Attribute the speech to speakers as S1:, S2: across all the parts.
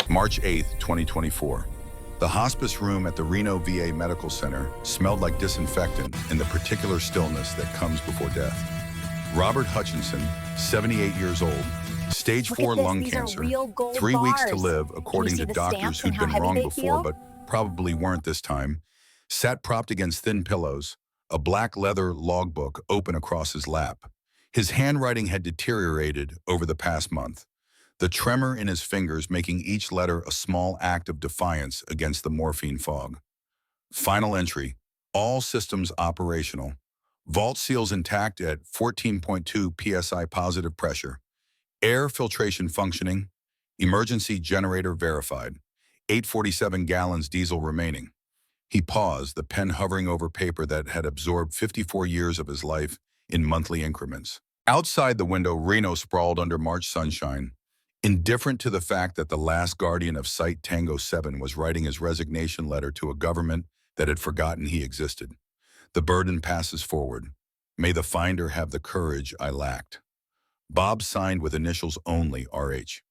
S1: March 8th, 2024. The hospice room at the Reno VA Medical Center smelled like disinfectant in the particular stillness that comes before death. Robert Hutchinson, 78 years old, stage 4 lung cancer, 3 weeks to live according to doctors who'd been wrong before but probably weren't this time, sat propped against thin pillows, a black leather logbook open across his lap. His handwriting had deteriorated over the past month, the tremor in his fingers making each letter a small act of defiance against the morphine fog. Final entry, all systems operational. Vault seals intact at 14.2 psi positive pressure. Air filtration functioning. Emergency generator verified. 847 gallons diesel remaining. He paused, the pen hovering over paper that had absorbed 54 years of his life in monthly increments. Outside the window, Reno sprawled under March sunshine, indifferent to the fact that the last guardian of Site Tango 7 was writing his resignation letter to a government that had forgotten he existed. The burden passes forward. May the finder have the courage I lacked. Bob signed with initials only, RH,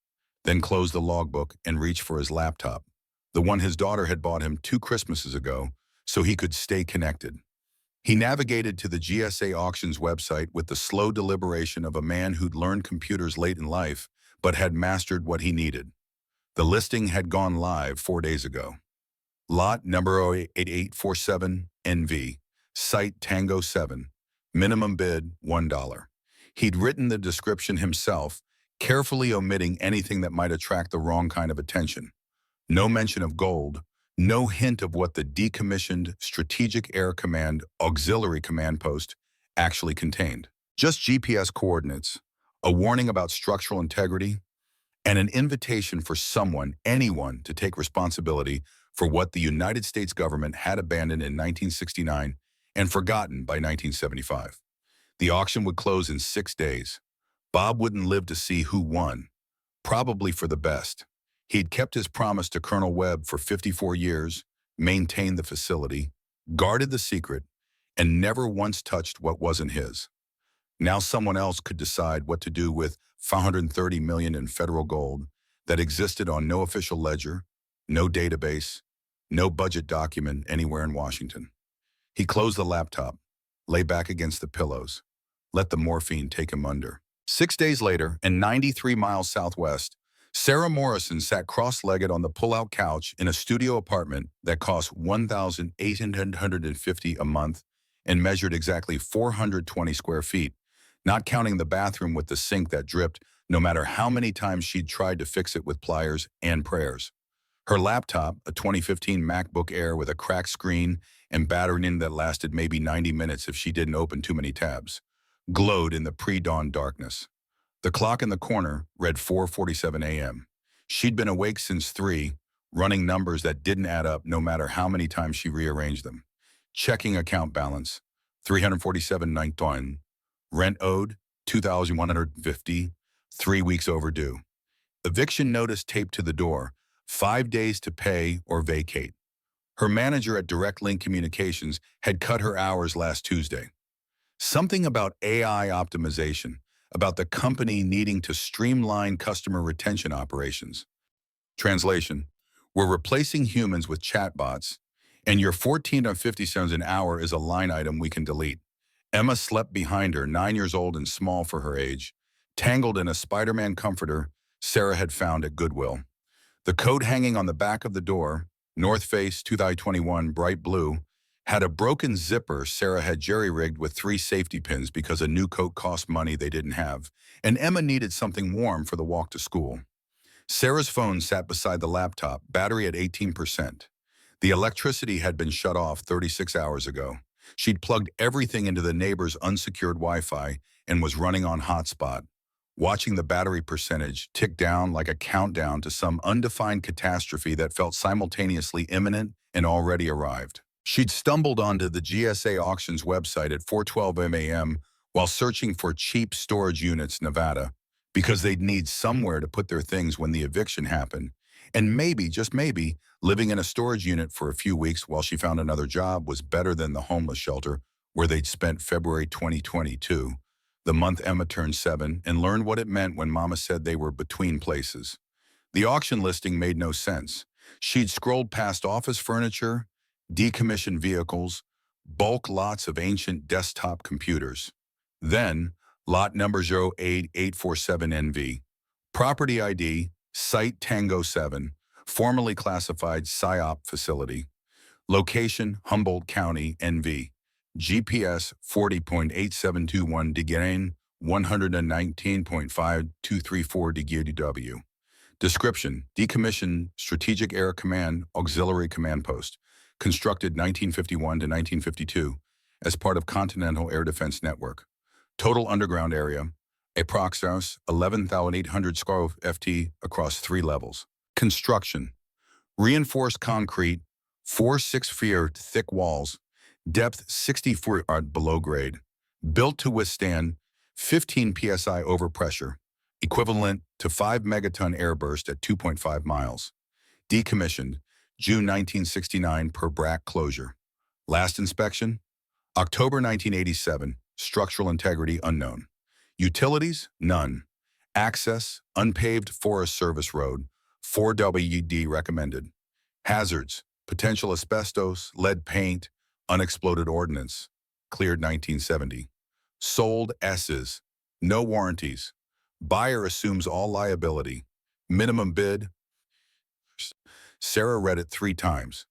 S1: then closed the logbook and reached for his laptop, the one his daughter had bought him 2 Christmases ago, so he could stay connected. He navigated to the GSA Auctions website with the slow deliberation of a man who'd learned computers late in life, but had mastered what he needed. The listing had gone live 4 days ago. Lot number 8847NV, Site Tango 7, minimum bid $1. He'd written the description himself, carefully omitting anything that might attract the wrong kind of attention. No mention of gold, no hint of what the decommissioned Strategic Air Command Auxiliary Command Post actually contained. Just GPS coordinates, a warning about structural integrity, and an invitation for someone, anyone, to take responsibility for what the United States government had abandoned in 1969 and forgotten by 1975. The auction would close in 6 days. Bob wouldn't live to see who won, probably for the best. He'd kept his promise to Colonel Webb for 54 years, maintained the facility, guarded the secret, and never once touched what wasn't his. Now someone else could decide what to do with $530 million in federal gold that existed on no official ledger, no database, no budget document anywhere in Washington. He closed the laptop, lay back against the pillows, let the morphine take him under. 6 days later, and 93 miles southwest, Sarah Morrison sat cross-legged on the pull-out couch in a studio apartment that cost $1,850 a month and measured exactly 420 square feet, not counting the bathroom with the sink that dripped no matter how many times she'd tried to fix it with pliers and prayers. Her laptop, a 2015 MacBook Air with a cracked screen and battery in that lasted maybe 90 minutes if she didn't open too many tabs, glowed in the pre-dawn darkness. The clock in the corner read 4:47 a.m. She'd been awake since 3, running numbers that didn't add up no matter how many times she rearranged them. Checking account balance, $347.91. Rent owed, $2,150, 3 weeks overdue. Eviction notice taped to the door, 5 days to pay or vacate. Her manager at Direct Link Communications had cut her hours last Tuesday. Something about AI optimization, about the company needing to streamline customer retention operations. Translation: we're replacing humans with chatbots, and your 14 or 50 cents an hour is a line item we can delete. Emma slept behind her, 9 years old and small for her age, tangled in a Spider-Man comforter Sarah had found at Goodwill. The coat hanging on the back of the door, North Face 2021 bright blue, had a broken zipper Sarah had jerry-rigged with 3 safety pins because a new coat cost money they didn't have, and Emma needed something warm for the walk to school. Sarah's phone sat beside the laptop, battery at 18%. The electricity had been shut off 36 hours ago. She'd plugged everything into the neighbor's unsecured Wi-Fi and was running on hotspot, watching the battery percentage tick down like a countdown to some undefined catastrophe that felt simultaneously imminent and already arrived. She'd stumbled onto the GSA Auctions website at 4:12 a.m. while searching for cheap storage units, Nevada, because they'd need somewhere to put their things when the eviction happened, and maybe, just maybe, living in a storage unit for a few weeks while she found another job was better than the homeless shelter where they'd spent February 2022, the month Emma turned 7, and learned what it meant when Mama said they were between places. The auction listing made no sense. She'd scrolled past office furniture, decommissioned vehicles, bulk lots of ancient desktop computers. Then, lot number 08847NV, property ID, Site Tango 7, formerly classified PSYOP facility, location Humboldt County, NV, GPS 40.8721 Degain 119.5234 DGW. Description: decommissioned Strategic Air Command Auxiliary Command Post, constructed 1951 to 1952 as part of Continental Air Defense Network. Total underground area, approximately 11,800 square ft across 3 levels. Construction: reinforced concrete, 4 6-feet thick walls, depth 60 feet below grade, built to withstand 15 psi overpressure, equivalent to 5 megaton airburst at 2.5 miles. Decommissioned, June 1969 per BRAC closure. Last inspection, October 1987, structural integrity unknown. Utilities, none. Access, unpaved Forest Service Road, 4WD recommended. Hazards, potential asbestos, lead paint, unexploded ordnance, cleared 1970. Sold S's, no warranties. Buyer assumes all liability. Minimum bid. Sarah read it 3 times.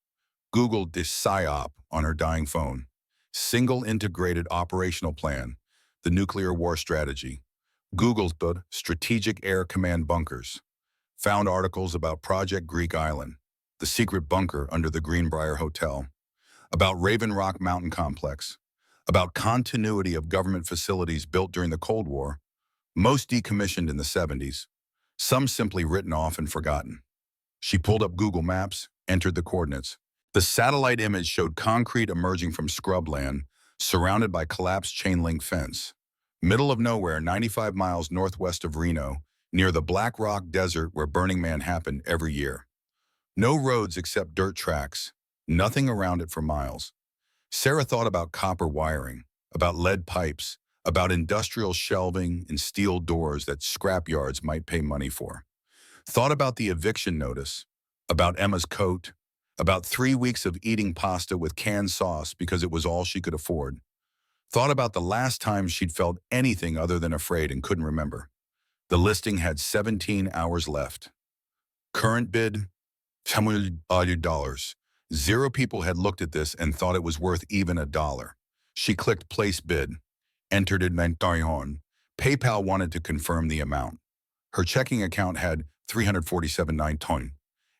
S1: Googled this PSYOP on her dying phone. Single Integrated Operational Plan, the nuclear war strategy. Googled the Strategic Air Command bunkers. Found articles about Project Greek Island, the secret bunker under the Greenbrier Hotel, about Raven Rock Mountain Complex, about continuity of government facilities built during the Cold War, most decommissioned in the 70s, some simply written off and forgotten. She pulled up Google Maps, entered the coordinates. The satellite image showed concrete emerging from scrubland, surrounded by collapsed chain-link fence. Middle of nowhere, 95 miles northwest of Reno, near the Black Rock Desert where Burning Man happened every year. No roads except dirt tracks, nothing around it for miles. Sarah thought about copper wiring, about lead pipes, about industrial shelving and steel doors that scrapyards might pay money for. Thought about the eviction notice, about Emma's coat, about 3 weeks of eating pasta with canned sauce because it was all she could afford. Thought about the last time she'd felt anything other than afraid and couldn't remember. The listing had 17 hours left. Current bid, $10. 0 people had looked at this and thought it was worth even $1. She clicked place bid, entered it on. PayPal wanted to confirm the amount. Her checking account had $347.9.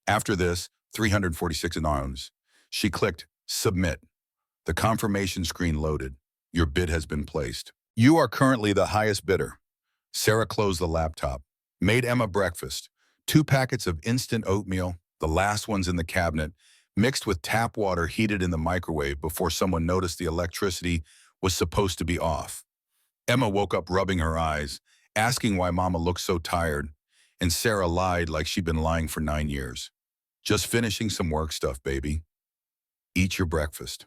S1: After this, $346. She clicked submit. The confirmation screen loaded. Your bid has been placed. You are currently the highest bidder. Sarah closed the laptop, made Emma breakfast, 2 packets of instant oatmeal, the last ones in the cabinet, mixed with tap water heated in the microwave before someone noticed the electricity was supposed to be off. Emma woke up rubbing her eyes, asking why Mama looked so tired, and Sarah lied like she'd been lying for 9 years. Just finishing some work stuff, baby. Eat your breakfast.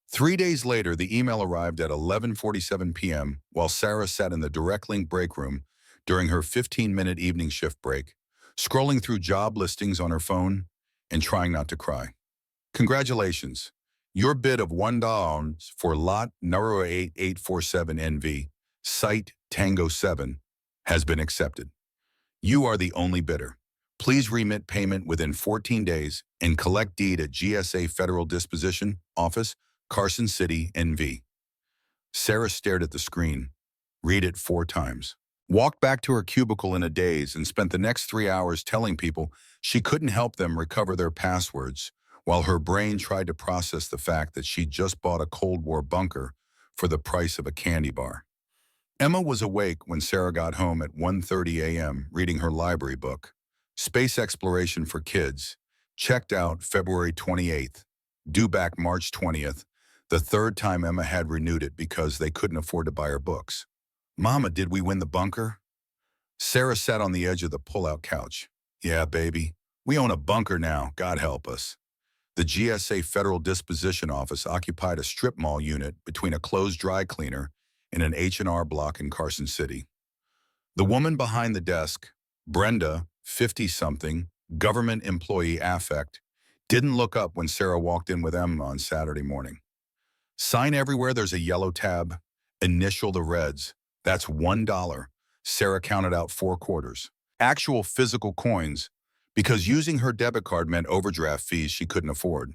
S1: 3 days later, the email arrived at 11:47 p.m. while Sarah sat in the direct link break room during her 15-minute evening shift break, scrolling through job listings on her phone and trying not to cry. Congratulations. Your bid of $1 for lot number 8847NV, Site Tango 7, has been accepted. You are the only bidder. Please remit payment within 14 days and collect deed at GSA Federal Disposition Office, Carson City, NV. Sarah stared at the screen, read it 4 times, walked back to her cubicle in a daze and spent the next 3 hours telling people she couldn't help them recover their passwords, while her brain tried to process the fact that she'd just bought a Cold War bunker for the price of a candy bar. Emma was awake when Sarah got home at 1:30 a.m. reading her library book, Space Exploration for Kids, checked out February 28th, due back March 20th, the 3rd time Emma had renewed it because they couldn't afford to buy her books. Mama, did we win the bunker? Sarah sat on the edge of the pull-out couch. Yeah, baby, we own a bunker now, God help us. The GSA Federal Disposition Office occupied a strip mall unit between a closed dry cleaner and an H&R block in Carson City. The woman behind the desk, Brenda, 50-something, government employee affect, didn't look up when Sarah walked in with Emma on Saturday morning. Sign everywhere there's a yellow tab, initial the reds. That's $1. Sarah counted out 4 quarters. Actual physical coins, because using her debit card meant overdraft fees she couldn't afford.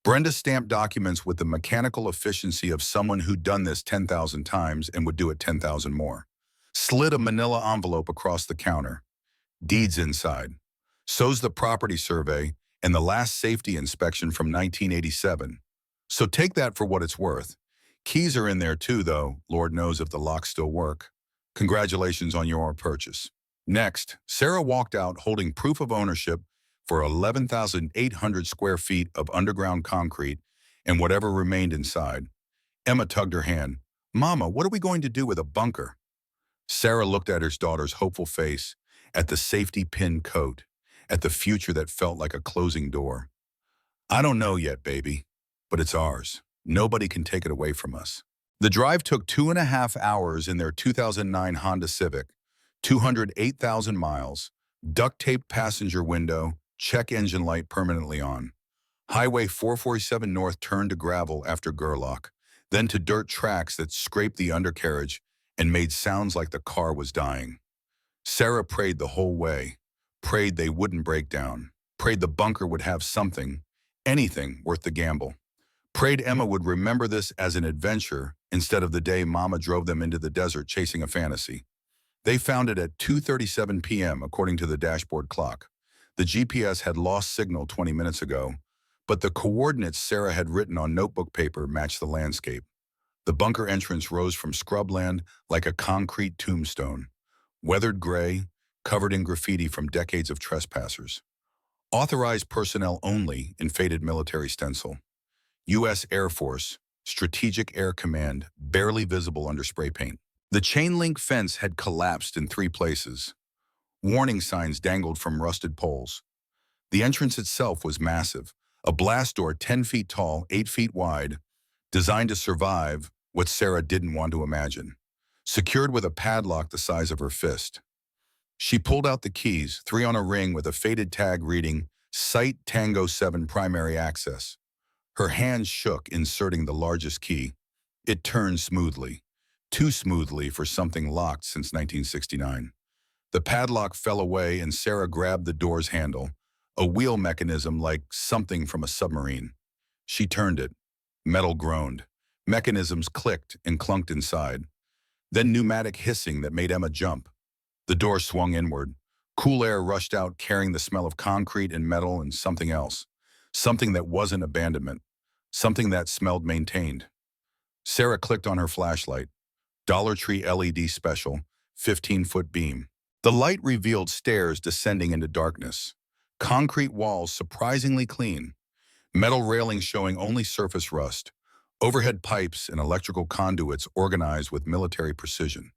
S1: Brenda stamped documents with the mechanical efficiency of someone who'd done this 10,000 times and would do it 10,000 more. Slid a manila envelope across the counter. Deeds inside. So's the property survey and the last safety inspection from 1987. So take that for what it's worth. Keys are in there too, though. Lord knows if the locks still work. Congratulations on your purchase. Next, Sarah walked out holding proof of ownership for 11,800 square feet of underground concrete and whatever remained inside. Emma tugged her hand. Mama, what are we going to do with a bunker? Sarah looked at her daughter's hopeful face, at the safety pin coat, at the future that felt like a closing door. I don't know yet, baby, but it's ours. Nobody can take it away from us. The drive took 2.5 hours in their 2009 Honda Civic, 208,000 miles, duct-taped passenger window, check engine light permanently on. Highway 447 North turned to gravel after Gerlach, then to dirt tracks that scraped the undercarriage and made sounds like the car was dying. Sarah prayed the whole way, prayed they wouldn't break down, prayed the bunker would have something, anything worth the gamble. Prayed Emma would remember this as an adventure instead of the day Mama drove them into the desert chasing a fantasy. They found it at 2:37 p.m. according to the dashboard clock. The GPS had lost signal 20 minutes ago, but the coordinates Sarah had written on notebook paper matched the landscape. The bunker entrance rose from scrubland like a concrete tombstone, weathered gray, covered in graffiti from decades of trespassers. Authorized personnel only in faded military stencil. U.S. Air Force, Strategic Air Command, barely visible under spray paint. The chain-link fence had collapsed in 3 places. Warning signs dangled from rusted poles. The entrance itself was massive, a blast door 10 feet tall, 8 feet wide, designed to survive what Sarah didn't want to imagine. Secured with a padlock the size of her fist. She pulled out the keys, 3 on a ring with a faded tag reading, Site Tango 7 Primary Access. Her hands shook, inserting the largest key. It turned smoothly. Too smoothly for something locked since 1969. The padlock fell away and Sarah grabbed the door's handle, a wheel mechanism like something from a submarine. She turned it. Metal groaned. Mechanisms clicked and clunked inside. Then pneumatic hissing that made Emma jump. The door swung inward. Cool air rushed out, carrying the smell of concrete and metal and something else. Something that wasn't abandonment. Something that smelled maintained. Sarah clicked on her flashlight. Dollar Tree LED special, 15-foot beam. The light revealed stairs descending into darkness. Concrete walls surprisingly clean. Metal railings showing only surface rust. Overhead pipes and electrical conduits organized with military precision.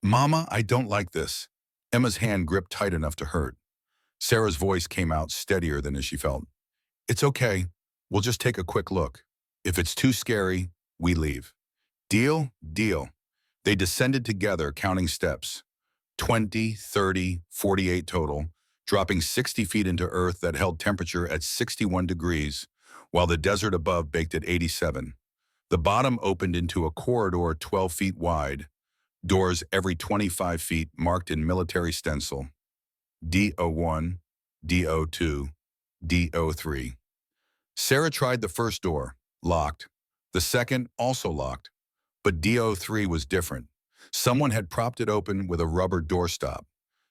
S1: Mama, I don't like this. Emma's hand gripped tight enough to hurt. Sarah's voice came out steadier than as she felt. It's okay. We'll just take a quick look. If it's too scary, we leave. Deal? Deal. They descended together, counting steps. 20, 30, 48 total, dropping 60 feet into earth that held temperature at 61 degrees, while the desert above baked at 87. The bottom opened into a corridor 12 feet wide, doors every 25 feet marked in military stencil. D01, D02, D03. Sarah tried the first door, locked. The second, also locked. But D03 was different. Someone had propped it open with a rubber doorstop.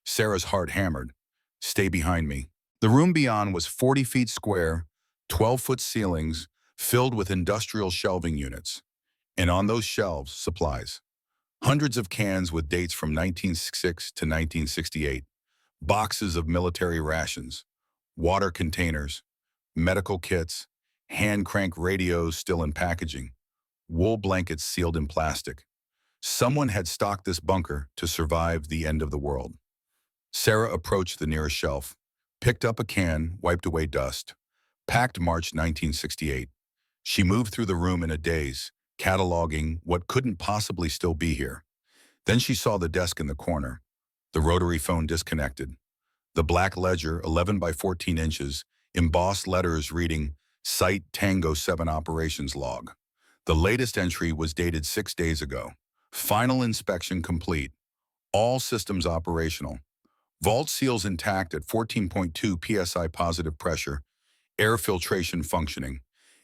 S1: Sarah's heart hammered. Stay behind me. The room beyond was 40 feet square, 12-foot ceilings, filled with industrial shelving units. And on those shelves, supplies. Hundreds of cans with dates from 1966 to 1968. Boxes of military rations. Water containers. Medical kits. Hand-crank radios still in packaging. Wool blankets sealed in plastic. Someone had stocked this bunker to survive the end of the world. Sarah approached the nearest shelf, picked up a can, wiped away dust. Packed March 1968. She moved through the room in a daze, cataloging what couldn't possibly still be here. Then she saw the desk in the corner, the rotary phone disconnected. The black ledger, 11 by 14 inches, embossed letters reading, Site Tango 7 Operations Log. The latest entry was dated 6 days ago. Final inspection complete. All systems operational. Vault seals intact at 14.2 psi positive pressure. Air filtration functioning.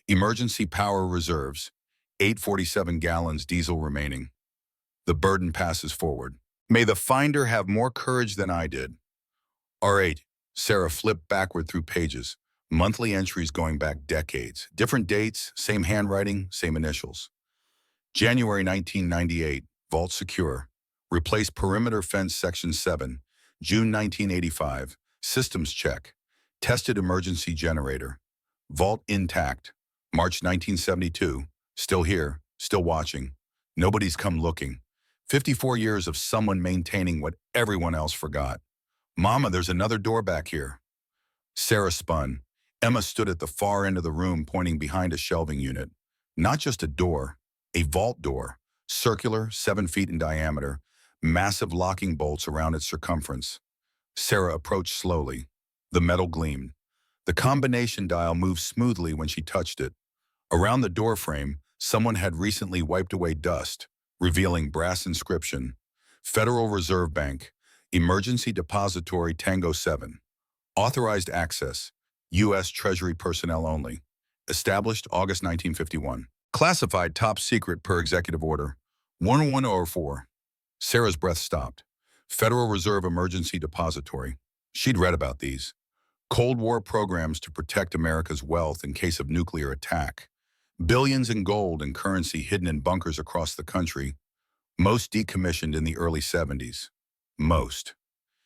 S1: Emergency power reserves. 847 gallons diesel remaining. The burden passes forward. May the finder have more courage than I did. R8. Sarah flipped backward through pages. Monthly entries going back decades. Different dates, same handwriting, same initials. January 1998. Vault secure. Replace perimeter fence section 7. June 1985. Systems check. Tested emergency generator. Vault intact. March 1972. Still here, still watching. Nobody's come looking. 54 years of someone maintaining what everyone else forgot. Mama, there's another door back here. Sarah spun. Emma stood at the far end of the room pointing behind a shelving unit. Not just a door, a vault door. Circular, 7 feet in diameter. Massive locking bolts around its circumference. Sarah approached slowly. The metal gleamed. The combination dial moved smoothly when she touched it. Around the doorframe, someone had recently wiped away dust, revealing brass inscription, Federal Reserve Bank, Emergency Depository Tango 7. Authorized access, U.S. Treasury personnel only. Established August 1951. Classified top secret per executive order. 1104. Sarah's breath stopped. Federal Reserve Emergency Depository. She'd read about these. Cold War programs to protect America's wealth in case of nuclear attack. Billions in gold and currency hidden in bunkers across the country. Most decommissioned in the early 70s. Most.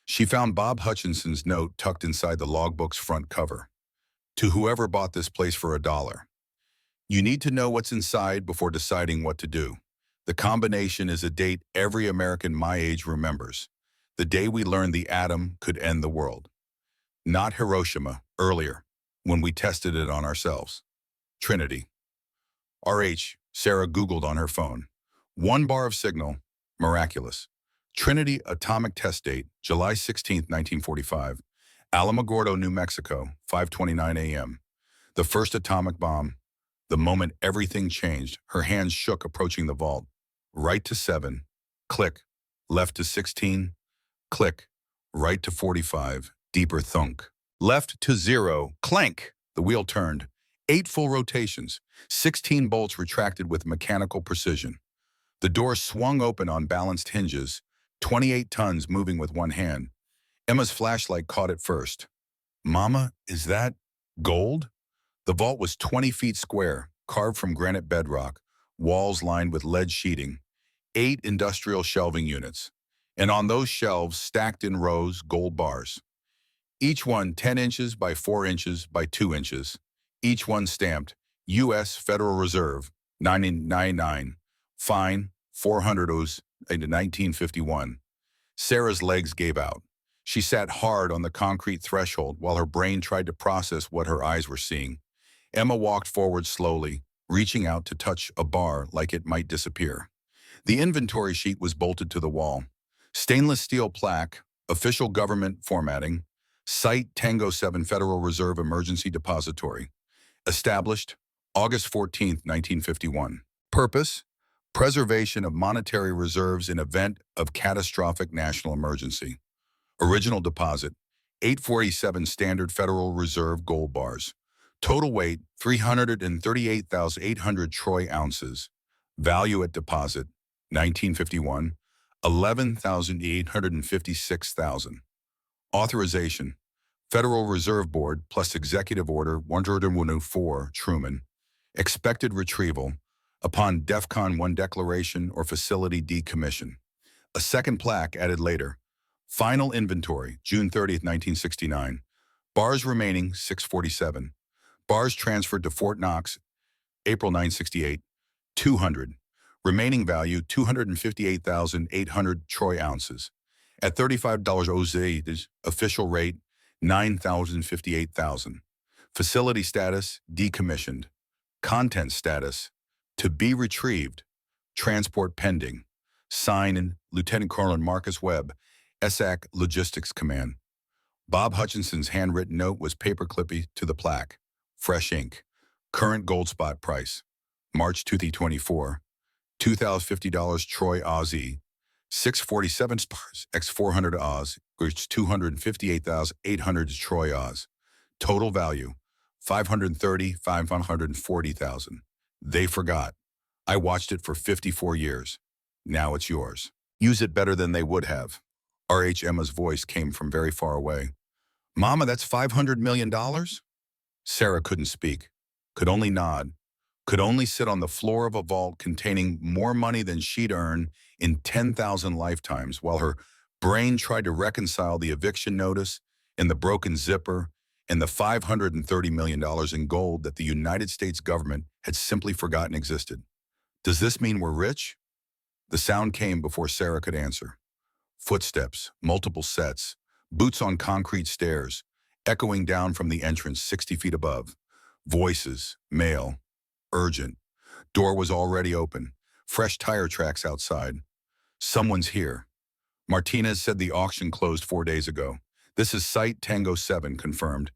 S1: She found Bob Hutchinson's note tucked inside the logbook's front cover. To whoever bought this place for $1. You need to know what's inside before deciding what to do. The combination is a date every American my age remembers. The day we learned the atom could end the world. Not Hiroshima, earlier, when we tested it on ourselves. Trinity. RH, Sarah Googled on her phone. 1 bar of signal, miraculous. Trinity atomic test date, July 16, 1945. Alamogordo, New Mexico, 5:29 a.m. The first atomic bomb. The moment everything changed, her hands shook approaching the vault. Right to 7, click. Left to 16, click. Right to 45, deeper thunk. Left to 0, clank. The wheel turned. 8 full rotations. 16 bolts retracted with mechanical precision. The door swung open on balanced hinges. 28 tons moving with one hand. Emma's flashlight caught it first. Mama, is that gold? The vault was 20 feet square, carved from granite bedrock, walls lined with lead sheeting, 8 industrial shelving units, and on those shelves, stacked in rows, gold bars. Each one 10 inches by 4 inches by 2 inches. Each one stamped, U.S. Federal Reserve, 1999, fine, 400 O's, 1951. Sarah's legs gave out. She sat hard on the concrete threshold while her brain tried to process what her eyes were seeing. Emma walked forward slowly, reaching out to touch a bar like it might disappear. The inventory sheet was bolted to the wall. Stainless steel plaque, official government formatting, Site Tango 7 Federal Reserve Emergency Depository. Established August 14, 1951. Purpose: preservation of monetary reserves in event of catastrophic national emergency. Original deposit: 847 standard Federal Reserve gold bars. Total weight: 338,800 troy ounces. Value at deposit: 1951, 11,856,000. Authorization: Federal Reserve Board plus Executive Order 104 Truman. Expected retrieval upon DEFCON 1 declaration or facility decommission. A second plaque added later. Final inventory, June 30, 1969. Bars remaining, 647. Bars transferred to Fort Knox, April 968, 200. Remaining value, 258,800 troy ounces. At $35 OZ, official rate, 9,058,000. Facility status, decommissioned. Content status, to be retrieved. Transport pending. Signed, Lieutenant Colonel Marcus Webb, ESSAC Logistics Command. Bob Hutchinson's handwritten note was paperclippy to the plaque. Fresh ink. Current gold spot price. March 2024. $2,050 Troy Aussie. 647 spars x 400 Oz, which 258,800 Troy Oz. Total value, 540,000. They forgot. I watched it for 54 years. Now it's yours. Use it better than they would have. R.H. Emma's voice came from very far away. Mama, that's $500 million? Sarah couldn't speak, could only nod, could only sit on the floor of a vault containing more money than she'd earned in 10,000 lifetimes while her brain tried to reconcile the eviction notice and the broken zipper and the $530 million in gold that the United States government had simply forgotten existed. Does this mean we're rich? The sound came before Sarah could answer. Footsteps, multiple sets, boots on concrete stairs, echoing down from the entrance 60 feet above. Voices, male, urgent. Door was already open. Fresh tire tracks outside. Someone's here. Martinez said the auction closed 4 days ago. This is Site Tango 7, confirmed.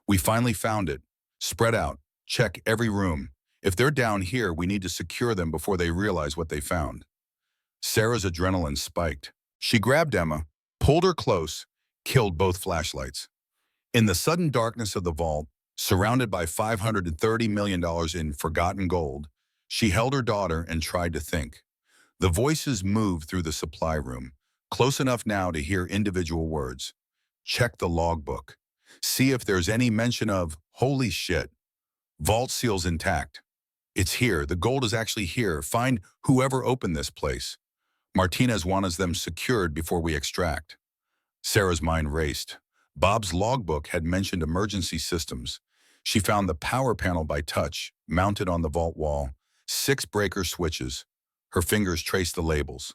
S1: We finally found it. Spread out. Check every room. If they're down here, we need to secure them before they realize what they found. Sarah's adrenaline spiked. She grabbed Emma, pulled her close, killed both flashlights. In the sudden darkness of the vault, surrounded by $530 million in forgotten gold, she held her daughter and tried to think. The voices moved through the supply room, close enough now to hear individual words. Check the logbook. See if there's any mention of, holy shit. Vault seal's intact. It's here. The gold is actually here. Find whoever opened this place. Martinez wants them secured before we extract. Sarah's mind raced. Bob's logbook had mentioned emergency systems. She found the power panel by touch, mounted on the vault wall, 6 breaker switches. Her fingers traced the labels.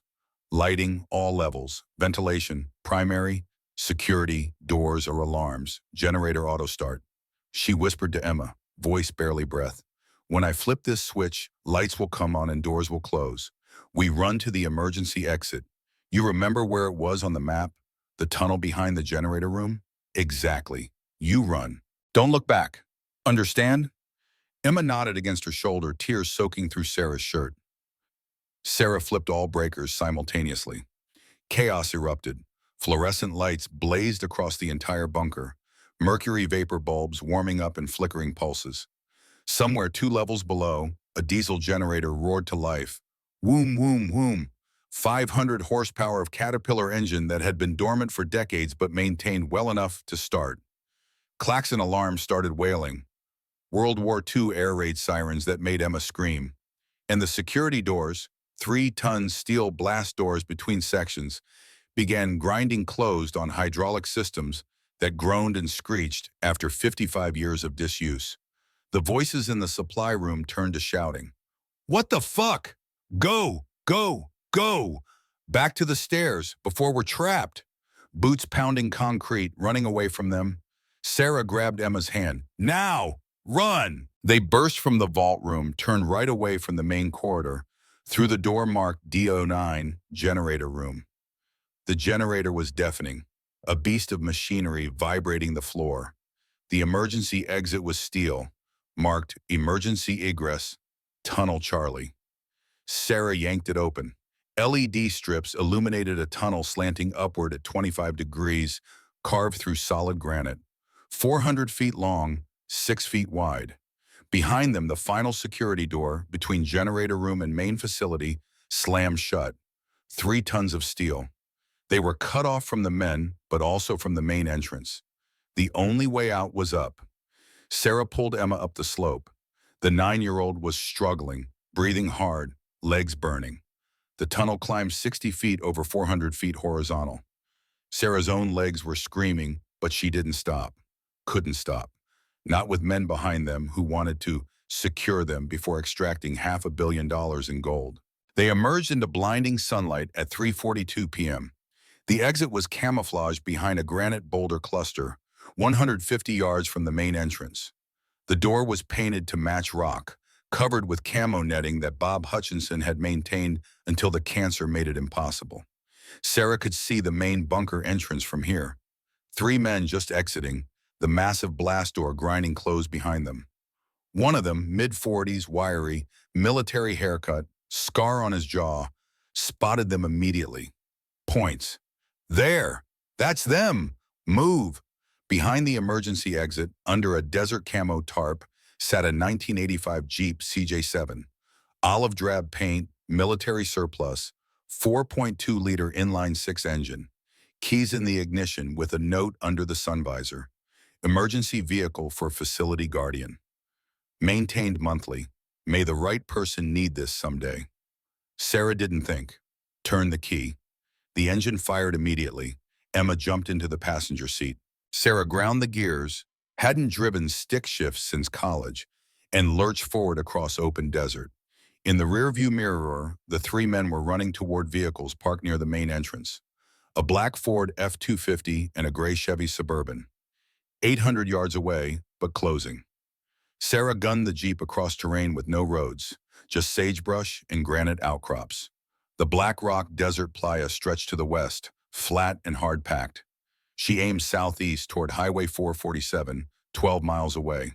S1: Lighting, all levels, ventilation, primary, security, doors or alarms, generator auto start. She whispered to Emma, voice barely breath. When I flip this switch, lights will come on and doors will close. We run to the emergency exit. You remember where it was on the map? The tunnel behind the generator room? Exactly. You run. Don't look back. Understand? Emma nodded against her shoulder, tears soaking through Sarah's shirt. Sarah flipped all breakers simultaneously. Chaos erupted. Fluorescent lights blazed across the entire bunker. Mercury vapor bulbs warming up in flickering pulses. Somewhere 2 levels below, a diesel generator roared to life. Woom, woom, woom. 500 horsepower of Caterpillar engine that had been dormant for decades but maintained well enough to start. Klaxon alarms started wailing. World War II air raid sirens that made Emma scream. And the security doors, 3-ton steel blast doors between sections, began grinding closed on hydraulic systems that groaned and screeched after 55 years of disuse. The voices in the supply room turned to shouting. What the fuck? Go, go, go! Back to the stairs before we're trapped. Boots pounding concrete, running away from them. Sarah grabbed Emma's hand. Now! Run! They burst from the vault room, turned right away from the main corridor, through the door marked D09, generator room. The generator was deafening, a beast of machinery vibrating the floor. The emergency exit was steel, marked Emergency Egress, Tunnel Charlie. Sarah yanked it open. LED strips illuminated a tunnel slanting upward at 25 degrees, carved through solid granite. 400 feet long, 6 feet wide. Behind them, the final security door, between generator room and main facility, slammed shut. 3 tons of steel. They were cut off from the men, but also from the main entrance. The only way out was up. Sarah pulled Emma up the slope. The 9-year-old was struggling, breathing hard, legs burning. The tunnel climbed 60 feet over 400 feet horizontal. Sarah's own legs were screaming, but she didn't stop. Couldn't stop. Not with men behind them who wanted to secure them before extracting $500 million in gold. They emerged into blinding sunlight at 3:42 p.m. The exit was camouflaged behind a granite boulder cluster, 150 yards from the main entrance. The door was painted to match rock, covered with camo netting that Bob Hutchinson had maintained until the cancer made it impossible. Sarah could see the main bunker entrance from here. Three men just exiting, the massive blast door grinding closed behind them. One of them, mid-40s, wiry, military haircut, scar on his jaw, spotted them immediately. Points. There! That's them! Move! Behind the emergency exit, under a desert camo tarp, sat a 1985 Jeep CJ7. Olive drab paint, military surplus, 4.2-liter inline-six engine. Keys in the ignition with a note under the sun visor. Emergency vehicle for facility guardian. Maintained monthly. May the right person need this someday. Sarah didn't think. Turned the key. The engine fired immediately. Emma jumped into the passenger seat. Sarah ground the gears, hadn't driven stick shifts since college, and lurched forward across open desert. In the rearview mirror, the three men were running toward vehicles parked near the main entrance. A black Ford F-250 and a gray Chevy Suburban. 800 yards away, but closing. Sarah gunned the Jeep across terrain with no roads, just sagebrush and granite outcrops. The Black Rock Desert Playa stretched to the west, flat and hard-packed. She aimed southeast toward Highway 447, 12 miles away.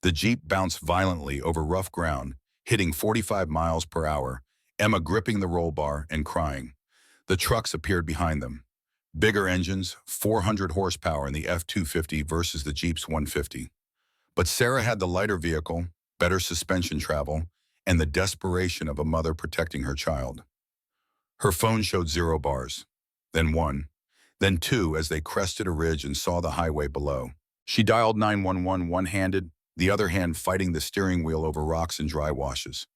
S1: The Jeep bounced violently over rough ground, hitting 45 miles per hour, Emma gripping the roll bar and crying. The trucks appeared behind them. Bigger engines, 400 horsepower in the F-250 versus the Jeep's 150. But Sarah had the lighter vehicle, better suspension travel, and the desperation of a mother protecting her child. Her phone showed 0 bars, then 1, then 2 as they crested a ridge and saw the highway below. She dialed 911 one-handed, the other hand fighting the steering wheel over rocks and dry washes.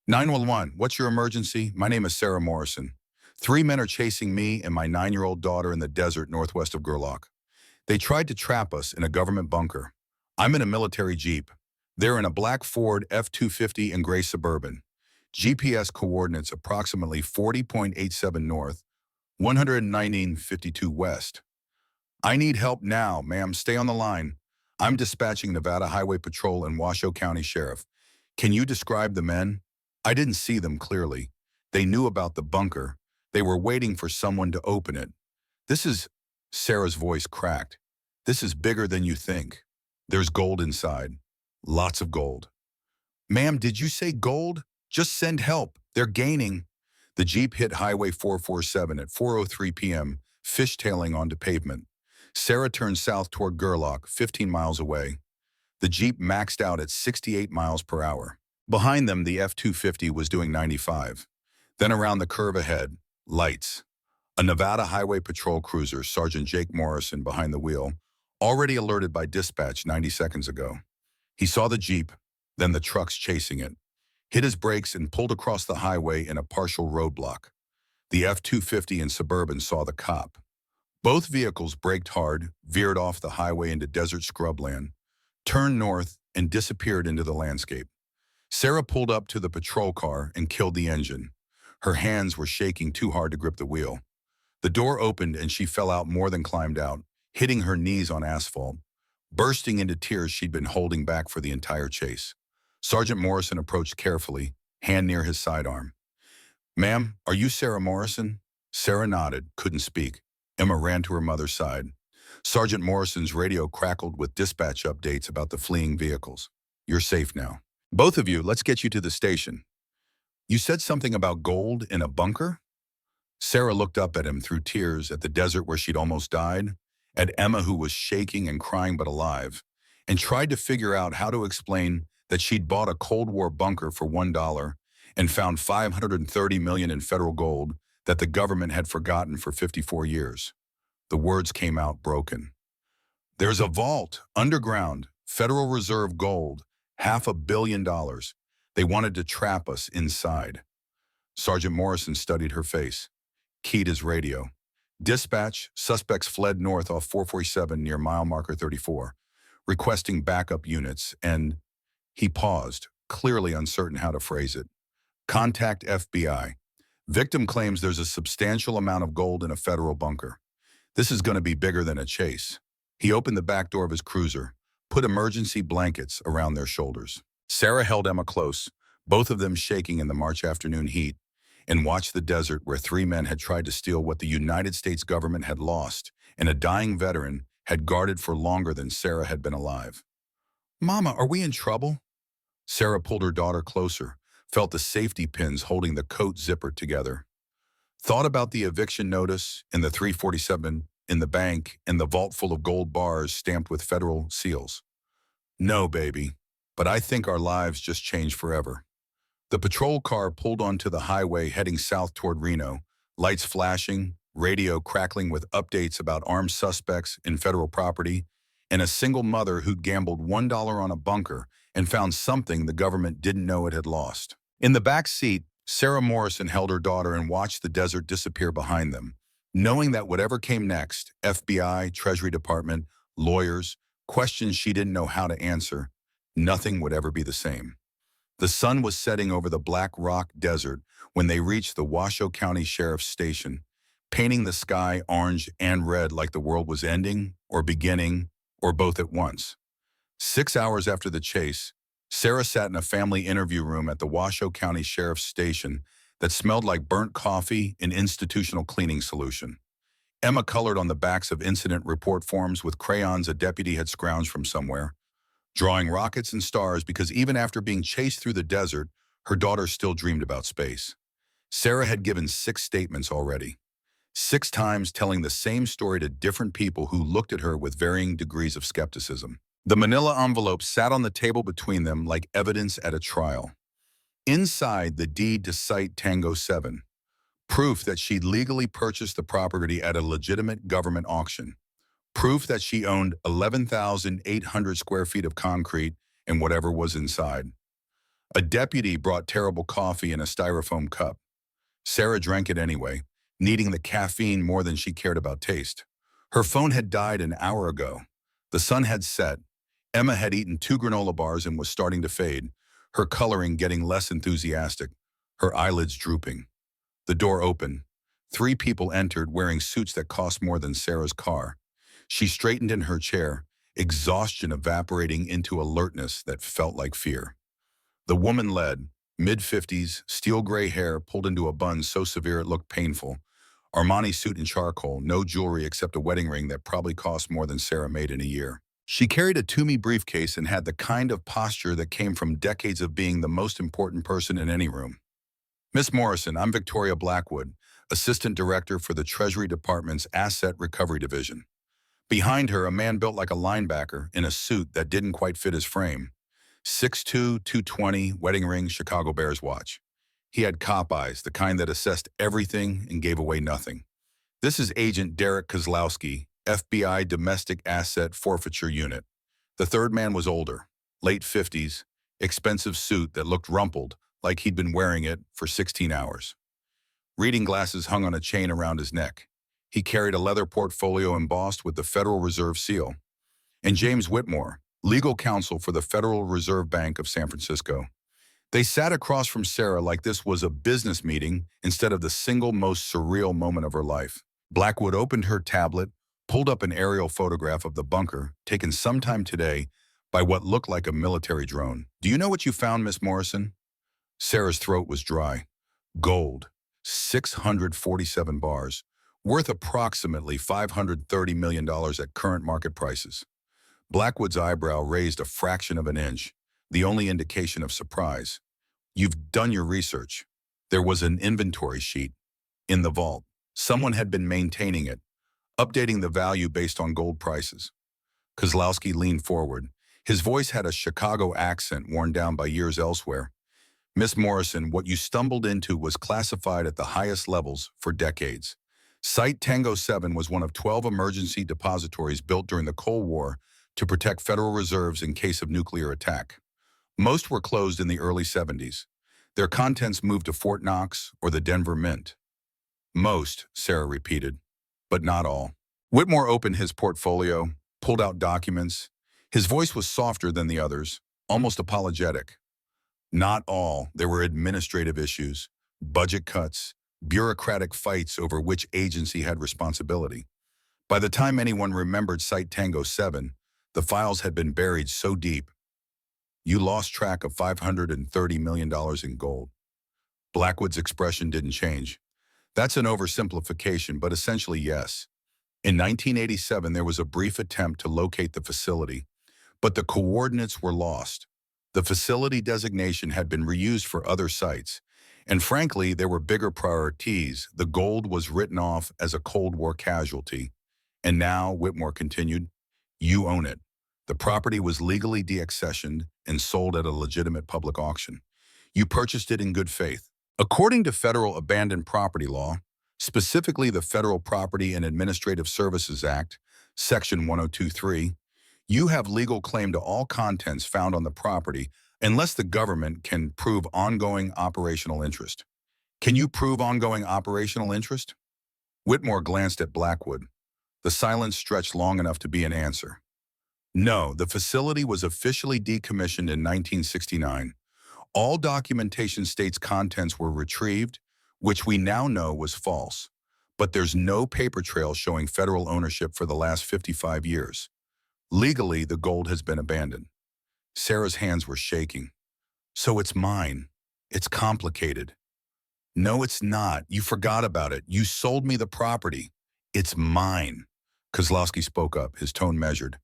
S1: 911, what's your emergency? My name is Sarah Morrison. 3 men are chasing me and my 9-year-old daughter in the desert northwest of Gerlach. They tried to trap us in a government bunker. I'm in a military Jeep. They're in a black Ford F-250 and gray Suburban. GPS coordinates approximately 40.87 north, 119.52 west. I need help now, ma'am. Stay on the line. I'm dispatching Nevada Highway Patrol and Washoe County Sheriff. Can you describe the men? I didn't see them clearly. They knew about the bunker. They were waiting for someone to open it. This is... Sarah's voice cracked. This is bigger than you think. There's gold inside. Lots of gold. Ma'am, did you say gold? Just send help. They're gaining. The Jeep hit Highway 447 at 4:03 p.m., fishtailing onto pavement. Sarah turned south toward Gerlach, 15 miles away. The Jeep maxed out at 68 miles per hour. Behind them, the F-250 was doing 95. Then around the curve ahead, lights. A Nevada Highway Patrol cruiser, Sergeant Jake Morrison behind the wheel, already alerted by dispatch 90 seconds ago. He saw the Jeep, then the trucks chasing it, hit his brakes and pulled across the highway in a partial roadblock. The F-250 and Suburban saw the cop. Both vehicles braked hard, veered off the highway into desert scrubland, turned north, and disappeared into the landscape. Sarah pulled up to the patrol car and killed the engine. Her hands were shaking too hard to grip the wheel. The door opened and she fell out more than climbed out, hitting her knees on asphalt, bursting into tears she'd been holding back for the entire chase. Sergeant Morrison approached carefully, hand near his sidearm. Ma'am, are you Sarah Morrison? Sarah nodded, couldn't speak. Emma ran to her mother's side. Sergeant Morrison's radio crackled with dispatch updates about the fleeing vehicles. You're safe now. Both of you, let's get you to the station. You said something about gold in a bunker? Sarah looked up at him through tears at the desert where she'd almost died, at Emma who was shaking and crying but alive, and tried to figure out how to explain that she'd bought a Cold War bunker for $1 and found $530 million in federal gold that the government had forgotten for 54 years. The words came out broken. There's a vault, underground, Federal Reserve gold, $500 million. They wanted to trap us inside. Sergeant Morrison studied her face, keyed his radio. Dispatch, suspects fled north off 447 near mile marker 34, requesting backup units, and he paused, clearly uncertain how to phrase it. Contact FBI. Victim claims there's a substantial amount of gold in a federal bunker. This is going to be bigger than a chase. He opened the back door of his cruiser, put emergency blankets around their shoulders. Sarah held Emma close, both of them shaking in the March afternoon heat, and watched the desert where 3 men had tried to steal what the United States government had lost and a dying veteran had guarded for longer than Sarah had been alive. "Mama, are we in trouble?" Sarah pulled her daughter closer, felt the safety pins holding the coat zipper together. Thought about the eviction notice and the 347 in the bank and the vault full of gold bars stamped with federal seals. "No, baby, but I think our lives just changed forever." The patrol car pulled onto the highway heading south toward Reno, lights flashing, radio crackling with updates about armed suspects in federal property, and a single mother who'd gambled $1 on a bunker and found something the government didn't know it had lost. In the back seat, Sarah Morrison held her daughter and watched the desert disappear behind them, knowing that whatever came next, FBI, Treasury Department, lawyers, questions she didn't know how to answer, nothing would ever be the same. The sun was setting over the Black Rock Desert when they reached the Washoe County Sheriff's Station, painting the sky orange and red like the world was ending or beginning or both at once. 6 hours after the chase, Sarah sat in a family interview room at the Washoe County Sheriff's Station that smelled like burnt coffee and institutional cleaning solution. Emma colored on the backs of incident report forms with crayons a deputy had scrounged from somewhere, drawing rockets and stars because even after being chased through the desert, her daughter still dreamed about space. Sarah had given 6 statements already, 6 times telling the same story to different people who looked at her with varying degrees of skepticism. The manila envelope sat on the table between them like evidence at a trial. Inside, the deed to Site Tango 7, proof that she'd legally purchased the property at a legitimate government auction, proof that she owned 11,800 square feet of concrete and whatever was inside. A deputy brought terrible coffee in a styrofoam cup. Sarah drank it anyway, needing the caffeine more than she cared about taste. Her phone had died an hour ago. The sun had set. Emma had eaten 2 granola bars and was starting to fade, her coloring getting less enthusiastic, her eyelids drooping. The door opened. 3 people entered wearing suits that cost more than Sarah's car. She straightened in her chair, exhaustion evaporating into alertness that felt like fear. The woman led, mid-50s, steel gray hair pulled into a bun so severe it looked painful. Armani suit in charcoal, no jewelry except a wedding ring that probably cost more than Sarah made in a year. She carried a Toomey briefcase and had the kind of posture that came from decades of being the most important person in any room. "Miss Morrison, I'm Victoria Blackwood, Assistant Director for the Treasury Department's Asset Recovery Division." Behind her, a man built like a linebacker in a suit that didn't quite fit his frame. 6'2", 220, wedding ring, Chicago Bears watch. He had cop eyes, the kind that assessed everything and gave away nothing. "This is Agent Derek Kozlowski, FBI Domestic Asset Forfeiture Unit." The third man was older, late 50s, expensive suit that looked rumpled, like he'd been wearing it for 16 hours. Reading glasses hung on a chain around his neck. He carried a leather portfolio embossed with the Federal Reserve seal. And James Whitmore, legal counsel for the Federal Reserve Bank of San Francisco. They sat across from Sarah like this was a business meeting instead of the single most surreal moment of her life. Blackwood opened her tablet, pulled up an aerial photograph of the bunker, taken sometime today by what looked like a military drone. "Do you know what you found, Miss Morrison?" Sarah's throat was dry. Gold, 647 bars, worth approximately $530 million at current market prices. Blackwood's eyebrow raised a fraction of an inch, the only indication of surprise. "You've done your research." There was an inventory sheet in the vault. Someone had been maintaining it, updating the value based on gold prices. Kozlowski leaned forward. His voice had a Chicago accent worn down by years elsewhere. "Miss Morrison, what you stumbled into was classified at the highest levels for decades. Site Tango 7 was one of 12 emergency depositories built during the Cold War to protect federal reserves in case of nuclear attack. Most were closed in the early 70s. Their contents moved to Fort Knox or the Denver Mint." "Most," Sarah repeated, "but not all." Whitmore opened his portfolio, pulled out documents. His voice was softer than the others, almost apologetic. "Not all. There were administrative issues, budget cuts, bureaucratic fights over which agency had responsibility. By the time anyone remembered Site Tango 7, the files had been buried so deep. You lost track of $530 million in gold." Blackwood's expression didn't change. "That's an oversimplification, but essentially yes. In 1987, there was a brief attempt to locate the facility, but the coordinates were lost. The facility designation had been reused for other sites, and frankly, there were bigger priorities. The gold was written off as a Cold War casualty. And now, Whitmore continued, you own it. The property was legally deaccessioned and sold at a legitimate public auction. You purchased it in good faith. According to federal abandoned property law, specifically the Federal Property and Administrative Services Act, Section 1023, you have legal claim to all contents found on the property unless the government can prove ongoing operational interest. Can you prove ongoing operational interest? Whitmore glanced at Blackwood. The silence stretched long enough to be an answer. No, the facility was officially decommissioned in 1969. All documentation states contents were retrieved, which we now know was false. But there's no paper trail showing federal ownership for the last 55 years. Legally, the gold has been abandoned. Sarah's hands were shaking. So it's mine. It's complicated. No, it's not. You forgot about it. You sold me the property. It's mine. Kozlowski spoke up, his tone measured.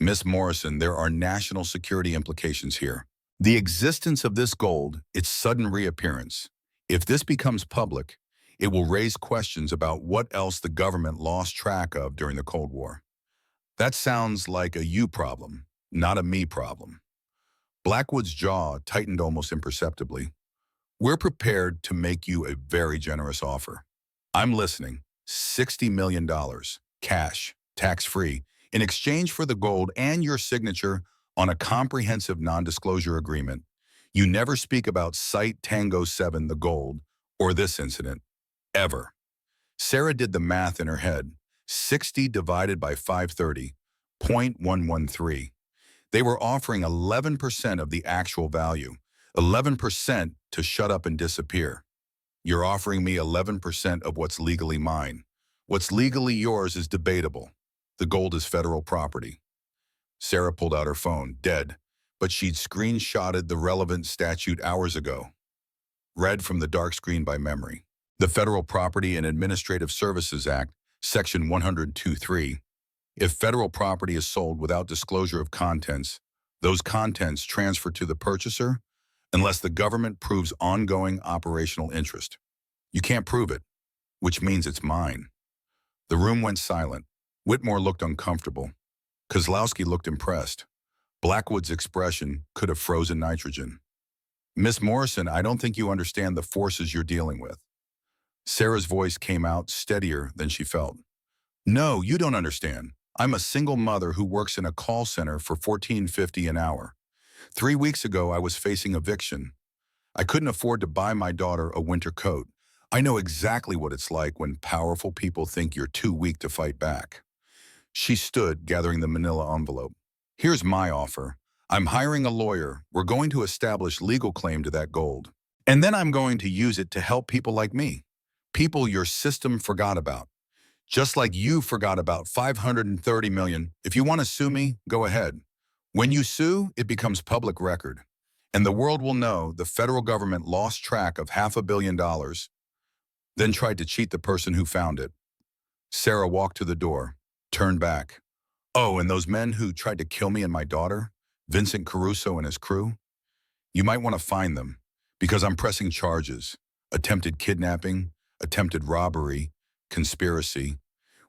S1: Miss Morrison, there are national security implications here. The existence of this gold, its sudden reappearance, if this becomes public, it will raise questions about what else the government lost track of during the Cold War. That sounds like a you problem, not a me problem. Blackwood's jaw tightened almost imperceptibly. We're prepared to make you a very generous offer. I'm listening. $60 million, cash, tax-free, in exchange for the gold and your signature on a comprehensive non-disclosure agreement. You never speak about Site Tango 7, the gold, or this incident, ever. Sarah did the math in her head. 60 divided by 530, 0.113. They were offering 11% of the actual value, 11% to shut up and disappear. You're offering me 11% of what's legally mine. What's legally yours is debatable. The gold is federal property. Sarah pulled out her phone, dead, but she'd screenshotted the relevant statute hours ago. Read from the dark screen by memory. The Federal Property and Administrative Services Act, Section 102(3). If federal property is sold without disclosure of contents, those contents transfer to the purchaser unless the government proves ongoing operational interest. You can't prove it, which means it's mine. The room went silent. Whitmore looked uncomfortable. Kozlowski looked impressed. Blackwood's expression could have frozen nitrogen. Miss Morrison, I don't think you understand the forces you're dealing with. Sarah's voice came out steadier than she felt. No, you don't understand. I'm a single mother who works in a call center for $14.50 an hour. 3 weeks ago, I was facing eviction. I couldn't afford to buy my daughter a winter coat. I know exactly what it's like when powerful people think you're too weak to fight back. She stood, gathering the manila envelope. Here's my offer. I'm hiring a lawyer. We're going to establish legal claim to that gold. And then I'm going to use it to help people like me. People your system forgot about. Just like you forgot about $530 million. If you want to sue me, go ahead. When you sue, it becomes public record. And the world will know the federal government lost track of $500 million, then tried to cheat the person who found it. Sarah walked to the door, turned back. Oh, and those men who tried to kill me and my daughter, Vincent Caruso and his crew? You might want to find them, because I'm pressing charges. Attempted kidnapping, attempted robbery, conspiracy.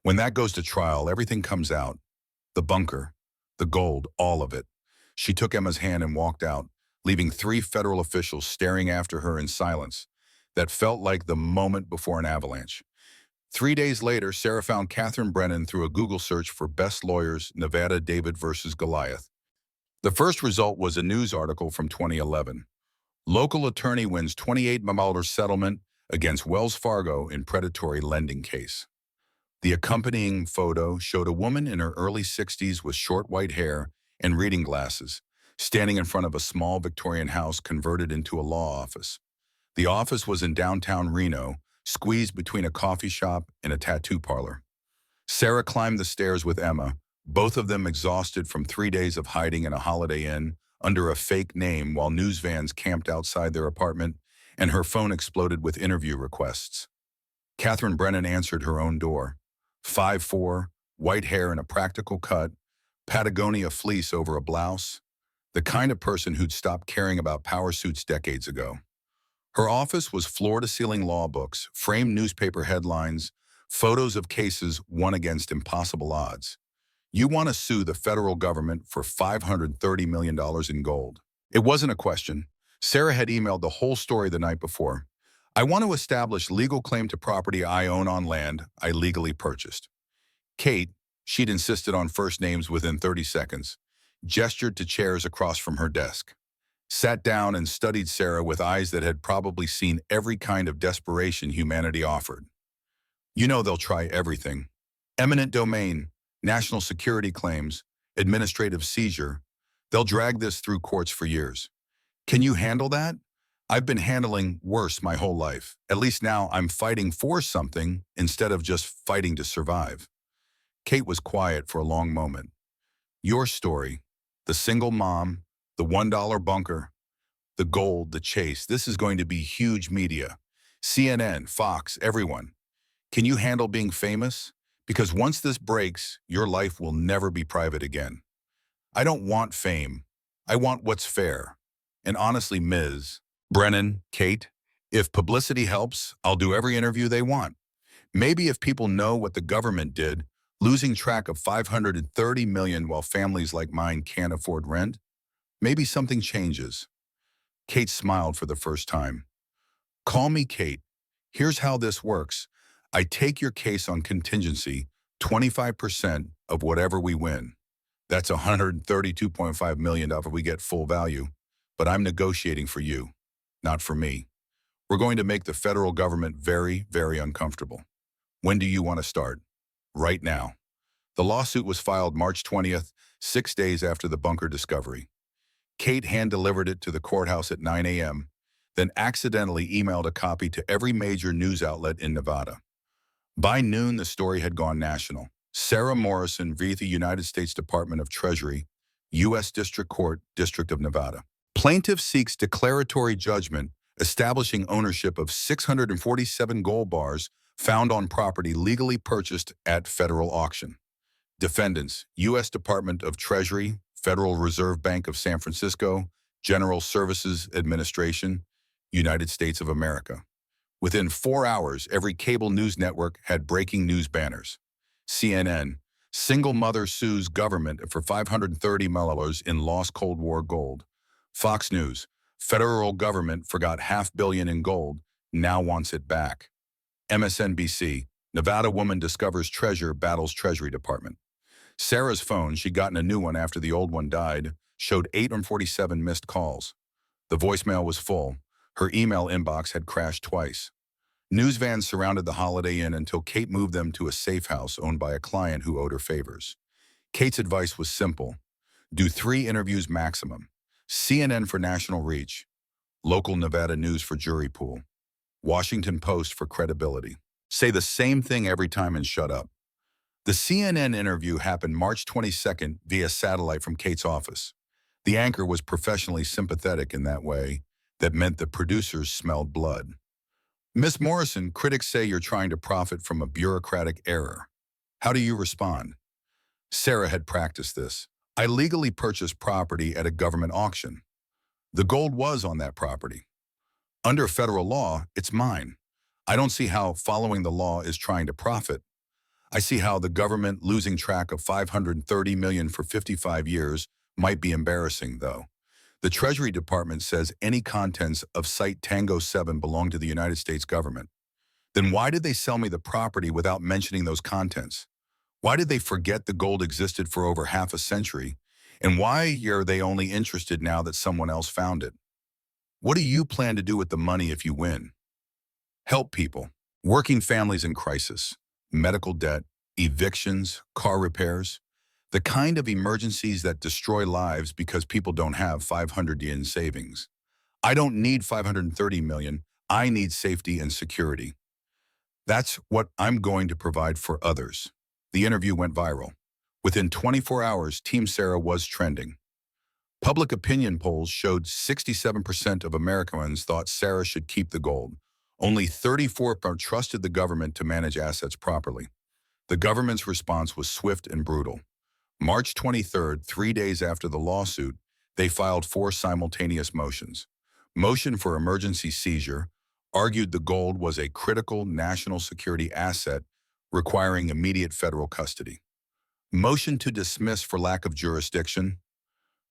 S1: When that goes to trial, everything comes out. The bunker, the gold, all of it. She took Emma's hand and walked out, leaving 3 federal officials staring after her in silence. That felt like the moment before an avalanche. 3 days later, Sarah found Catherine Brennan through a Google search for Best Lawyers, Nevada David versus Goliath. The first result was a news article from 2011. Local attorney wins $28 million settlement against Wells Fargo in predatory lending case. The accompanying photo showed a woman in her early 60s with short white hair and reading glasses, standing in front of a small Victorian house converted into a law office. The office was in downtown Reno, squeezed between a coffee shop and a tattoo parlor. Sarah climbed the stairs with Emma, both of them exhausted from 3 days of hiding in a Holiday Inn under a fake name while news vans camped outside their apartment, and her phone exploded with interview requests. Catherine Brennan answered her own door. 5'4", white hair and a practical cut, Patagonia fleece over a blouse, the kind of person who'd stopped caring about power suits decades ago. Her office was floor-to-ceiling law books, framed newspaper headlines, photos of cases won against impossible odds. You want to sue the federal government for $530 million in gold. It wasn't a question. Sarah had emailed the whole story the night before. I want to establish legal claim to property I own on land I legally purchased. Kate, she'd insisted on first names within 30 seconds, gestured to chairs across from her desk, sat down and studied Sarah with eyes that had probably seen every kind of desperation humanity offered. You know they'll try everything. Eminent domain, national security claims, administrative seizure. They'll drag this through courts for years. Can you handle that? I've been handling worse my whole life. At least now I'm fighting for something instead of just fighting to survive. Kate was quiet for a long moment. Your story, the single mom, the $1 bunker, the gold, the chase, this is going to be huge media. CNN, Fox, everyone. Can you handle being famous? Because once this breaks, your life will never be private again. I don't want fame. I want what's fair. And honestly, Ms. Brennan, Kate, if publicity helps, I'll do every interview they want. Maybe if people know what the government did, losing track of $530 million while families like mine can't afford rent, maybe something changes. Kate smiled for the first time. Call me Kate. Here's how this works. I take your case on contingency, 25% of whatever we win. That's $132.5 million if we get full value. But I'm negotiating for you, not for me. We're going to make the federal government very, very uncomfortable. When do you want to start? Right now. The lawsuit was filed March 20th, 6 days after the bunker discovery. Kate hand-delivered it to the courthouse at 9 a.m., then accidentally emailed a copy to every major news outlet in Nevada. By noon, the story had gone national. Sarah Morrison via the United States Department of Treasury, U.S. District Court, District of Nevada. Plaintiff seeks declaratory judgment establishing ownership of 647 gold bars found on property legally purchased at federal auction. Defendants, U.S. Department of Treasury, Federal Reserve Bank of San Francisco, General Services Administration, United States of America. Within 4 hours, every cable news network had breaking news banners. CNN, single mother sues government for $530 million in lost Cold War gold. Fox News, federal government forgot $500 million in gold, now wants it back. MSNBC, Nevada woman discovers treasure battles Treasury Department. Sarah's phone, she'd gotten a new one after the old one died, showed 847 missed calls. The voicemail was full. Her email inbox had crashed twice. News vans surrounded the Holiday Inn until Kate moved them to a safe house owned by a client who owed her favors. Kate's advice was simple. Do 3 interviews maximum. CNN for national reach, local Nevada news for jury pool, Washington Post for credibility. Say the same thing every time and shut up. The CNN interview happened March 22nd via satellite from Kate's office. The anchor was professionally sympathetic in that way. That meant the producers smelled blood. Miss Morrison, critics say you're trying to profit from a bureaucratic error. How do you respond? Sarah had practiced this. I legally purchased property at a government auction. The gold was on that property. Under federal law, it's mine. I don't see how following the law is trying to profit. I see how the government losing track of $530 million for 55 years might be embarrassing, though. The Treasury Department says any contents of Site Tango 7 belong to the United States government. Then why did they sell me the property without mentioning those contents? Why did they forget the gold existed for over half a century? And why are they only interested now that someone else found it? What do you plan to do with the money if you win? Help people, working families in crisis, medical debt, evictions, car repairs, the kind of emergencies that destroy lives because people don't have 500 in savings. I don't need 530 million. I need safety and security. That's what I'm going to provide for others. The interview went viral. Within 24 hours, Team Sarah was trending. Public opinion polls showed 67% of Americans thought Sarah should keep the gold. Only 34% trusted the government to manage assets properly. The government's response was swift and brutal. March 23rd, 3 days after the lawsuit, they filed 4 simultaneous motions. Motion for emergency seizure argued the gold was a critical national security asset requiring immediate federal custody. Motion to dismiss for lack of jurisdiction.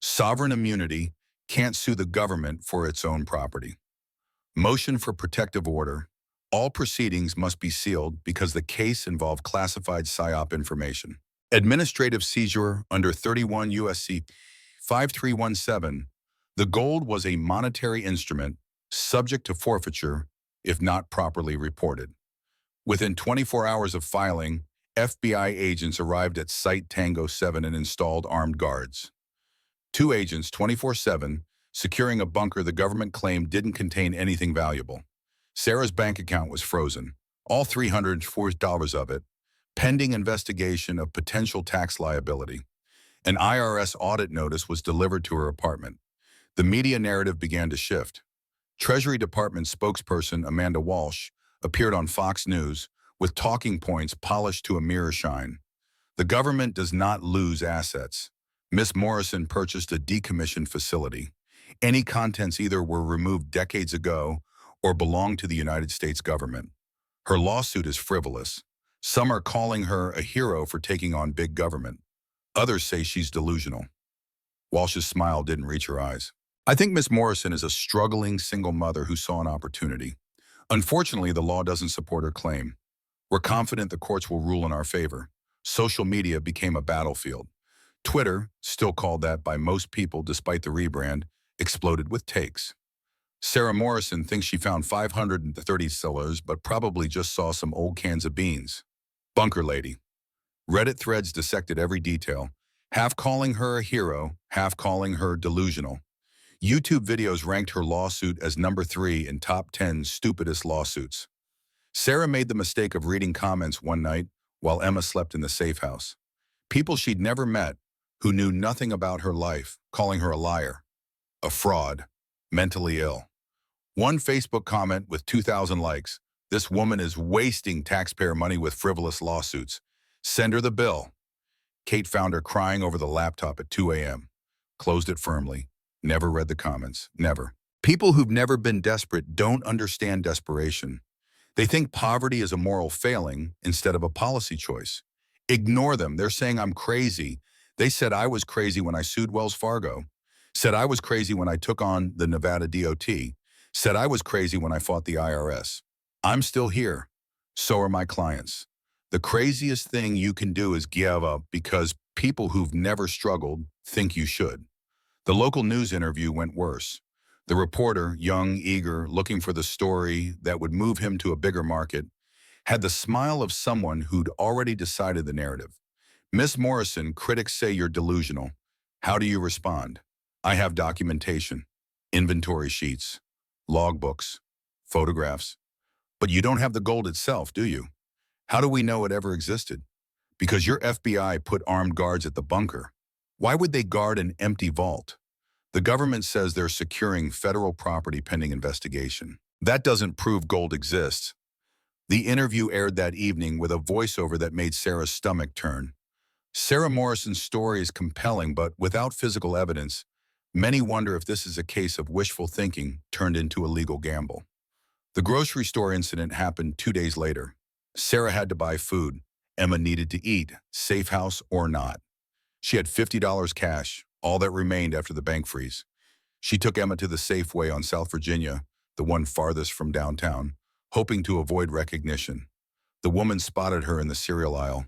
S1: Sovereign immunity, can't sue the government for its own property. Motion for protective order. All proceedings must be sealed because the case involved classified PSYOP information. Administrative seizure under 31 U.S.C. 5317. The gold was a monetary instrument subject to forfeiture if not properly reported. Within 24 hours of filing, FBI agents arrived at Site Tango 7 and installed armed guards. 2 agents 24/7 securing a bunker the government claimed didn't contain anything valuable. Sarah's bank account was frozen, all $304 of it, pending investigation of potential tax liability. An IRS audit notice was delivered to her apartment. The media narrative began to shift. Treasury Department spokesperson Amanda Walsh appeared on Fox News with talking points polished to a mirror shine. The government does not lose assets. Miss Morrison purchased a decommissioned facility. Any contents either were removed decades ago or belong to the United States government. Her lawsuit is frivolous. Some are calling her a hero for taking on big government. Others say she's delusional. Walsh's smile didn't reach her eyes. I think Miss Morrison is a struggling single mother who saw an opportunity. Unfortunately, the law doesn't support her claim. We're confident the courts will rule in our favor. Social media became a battlefield. Twitter, still called that by most people despite the rebrand, exploded with takes. Sarah Morrison thinks she found 530 sellers, but probably just saw some old cans of beans. Bunker Lady. Reddit threads dissected every detail, half calling her a hero, half calling her delusional. YouTube videos ranked her lawsuit as number 3 in top 10 stupidest lawsuits. Sarah made the mistake of reading comments one night while Emma slept in the safe house. People she'd never met, who knew nothing about her life, calling her a liar, a fraud, mentally ill. One Facebook comment with 2,000 likes, "This woman is wasting taxpayer money with frivolous lawsuits. Send her the bill." Kate found her crying over the laptop at 2 a.m., closed it firmly, never read the comments, never. People who've never been desperate don't understand desperation. They think poverty is a moral failing instead of a policy choice. Ignore them. They're saying I'm crazy. They said I was crazy when I sued Wells Fargo. Said I was crazy when I took on the Nevada DOT. Said I was crazy when I fought the IRS. I'm still here. So are my clients. The craziest thing you can do is give up because people who've never struggled think you should. The local news interview went worse. The reporter, young, eager, looking for the story that would move him to a bigger market, had the smile of someone who'd already decided the narrative. Miss Morrison, critics say you're delusional. How do you respond? I have documentation, inventory sheets, logbooks, photographs. But you don't have the gold itself, do you? How do we know it ever existed? Because your FBI put armed guards at the bunker. Why would they guard an empty vault? The government says they're securing federal property pending investigation. That doesn't prove gold exists. The interview aired that evening with a voiceover that made Sarah's stomach turn. Sarah Morrison's story is compelling, but without physical evidence, many wonder if this is a case of wishful thinking turned into a legal gamble. The grocery store incident happened 2 days later. Sarah had to buy food. Emma needed to eat, safe house or not. She had $50 cash, all that remained after the bank freeze. She took Emma to the Safeway on South Virginia, the one farthest from downtown, hoping to avoid recognition. The woman spotted her in the cereal aisle.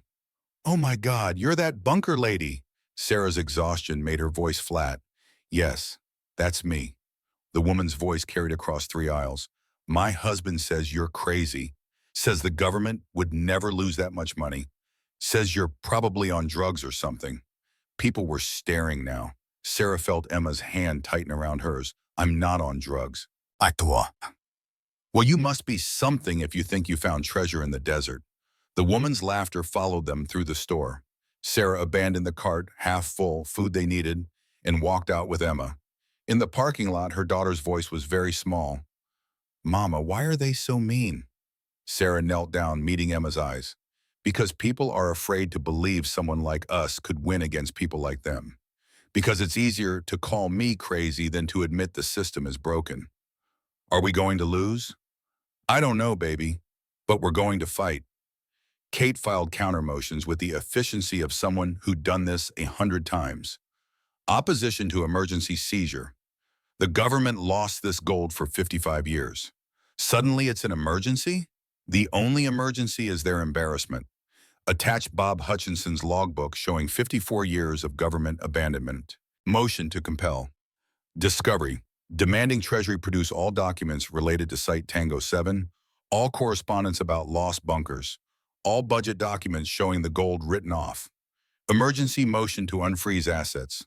S1: "Oh my God, you're that bunker lady." Sarah's exhaustion made her voice flat. "Yes, that's me." The woman's voice carried across 3 aisles. "My husband says you're crazy. Says the government would never lose that much money. Says you're probably on drugs or something." People were staring now. Sarah felt Emma's hand tighten around hers. "I'm not on drugs." "Akwa." "Well, you must be something if you think you found treasure in the desert." The woman's laughter followed them through the store. Sarah abandoned the cart, half full, food they needed, and walked out with Emma. In the parking lot, her daughter's voice was very small. "Mama, why are they so mean?" Sarah knelt down, meeting Emma's eyes. Because people are afraid to believe someone like us could win against people like them. Because it's easier to call me crazy than to admit the system is broken. Are we going to lose? I don't know, baby, but we're going to fight. Kate filed counter-motions with the efficiency of someone who'd done this 100 times. Opposition to emergency seizure. The government lost this gold for 55 years. Suddenly it's an emergency? The only emergency is their embarrassment. Attached Bob Hutchinson's logbook showing 54 years of government abandonment. Motion to compel. Discovery. Demanding Treasury produce all documents related to Site Tango 7, all correspondence about lost bunkers, all budget documents showing the gold written off. Emergency motion to unfreeze assets.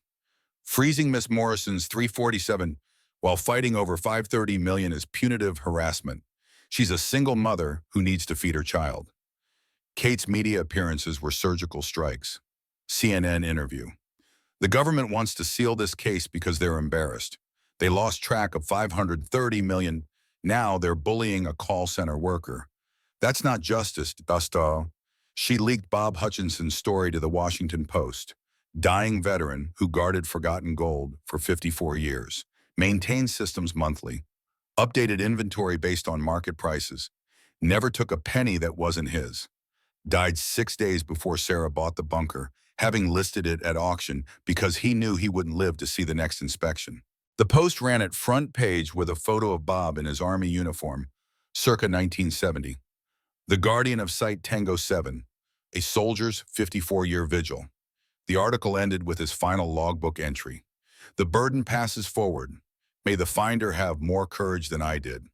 S1: Freezing Miss Morrison's 347 while fighting over $530 million is punitive harassment. She's a single mother who needs to feed her child. Kate's media appearances were surgical strikes. CNN interview. The government wants to seal this case because they're embarrassed. They lost track of $530 million. Now they're bullying a call center worker. That's not justice, Busto. She leaked Bob Hutchinson's story to the Washington Post. Dying veteran who guarded forgotten gold for 54 years. Maintained systems monthly. Updated inventory based on market prices. Never took a penny that wasn't his. Died 6 days before Sarah bought the bunker, having listed it at auction because he knew he wouldn't live to see the next inspection. The Post ran it front page with a photo of Bob in his Army uniform, circa 1970. The Guardian of Site Tango 7, a soldier's 54-year vigil. The article ended with his final logbook entry. The burden passes forward. May the finder have more courage than I did.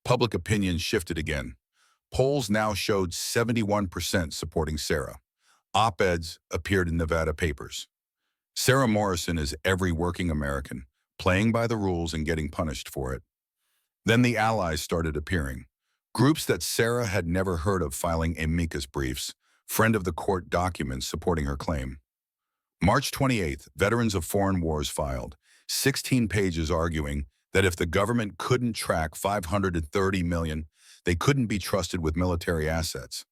S1: Public opinion shifted again. Polls now showed 71% supporting Sarah. Op-eds appeared in Nevada papers. Sarah Morrison is every working American, playing by the rules and getting punished for it. Then the allies started appearing. Groups that Sarah had never heard of filing amicus briefs, friend of the court documents supporting her claim. March 28th, Veterans of Foreign Wars filed, 16 pages arguing that if the government couldn't track $530 million, they couldn't be trusted with military assets.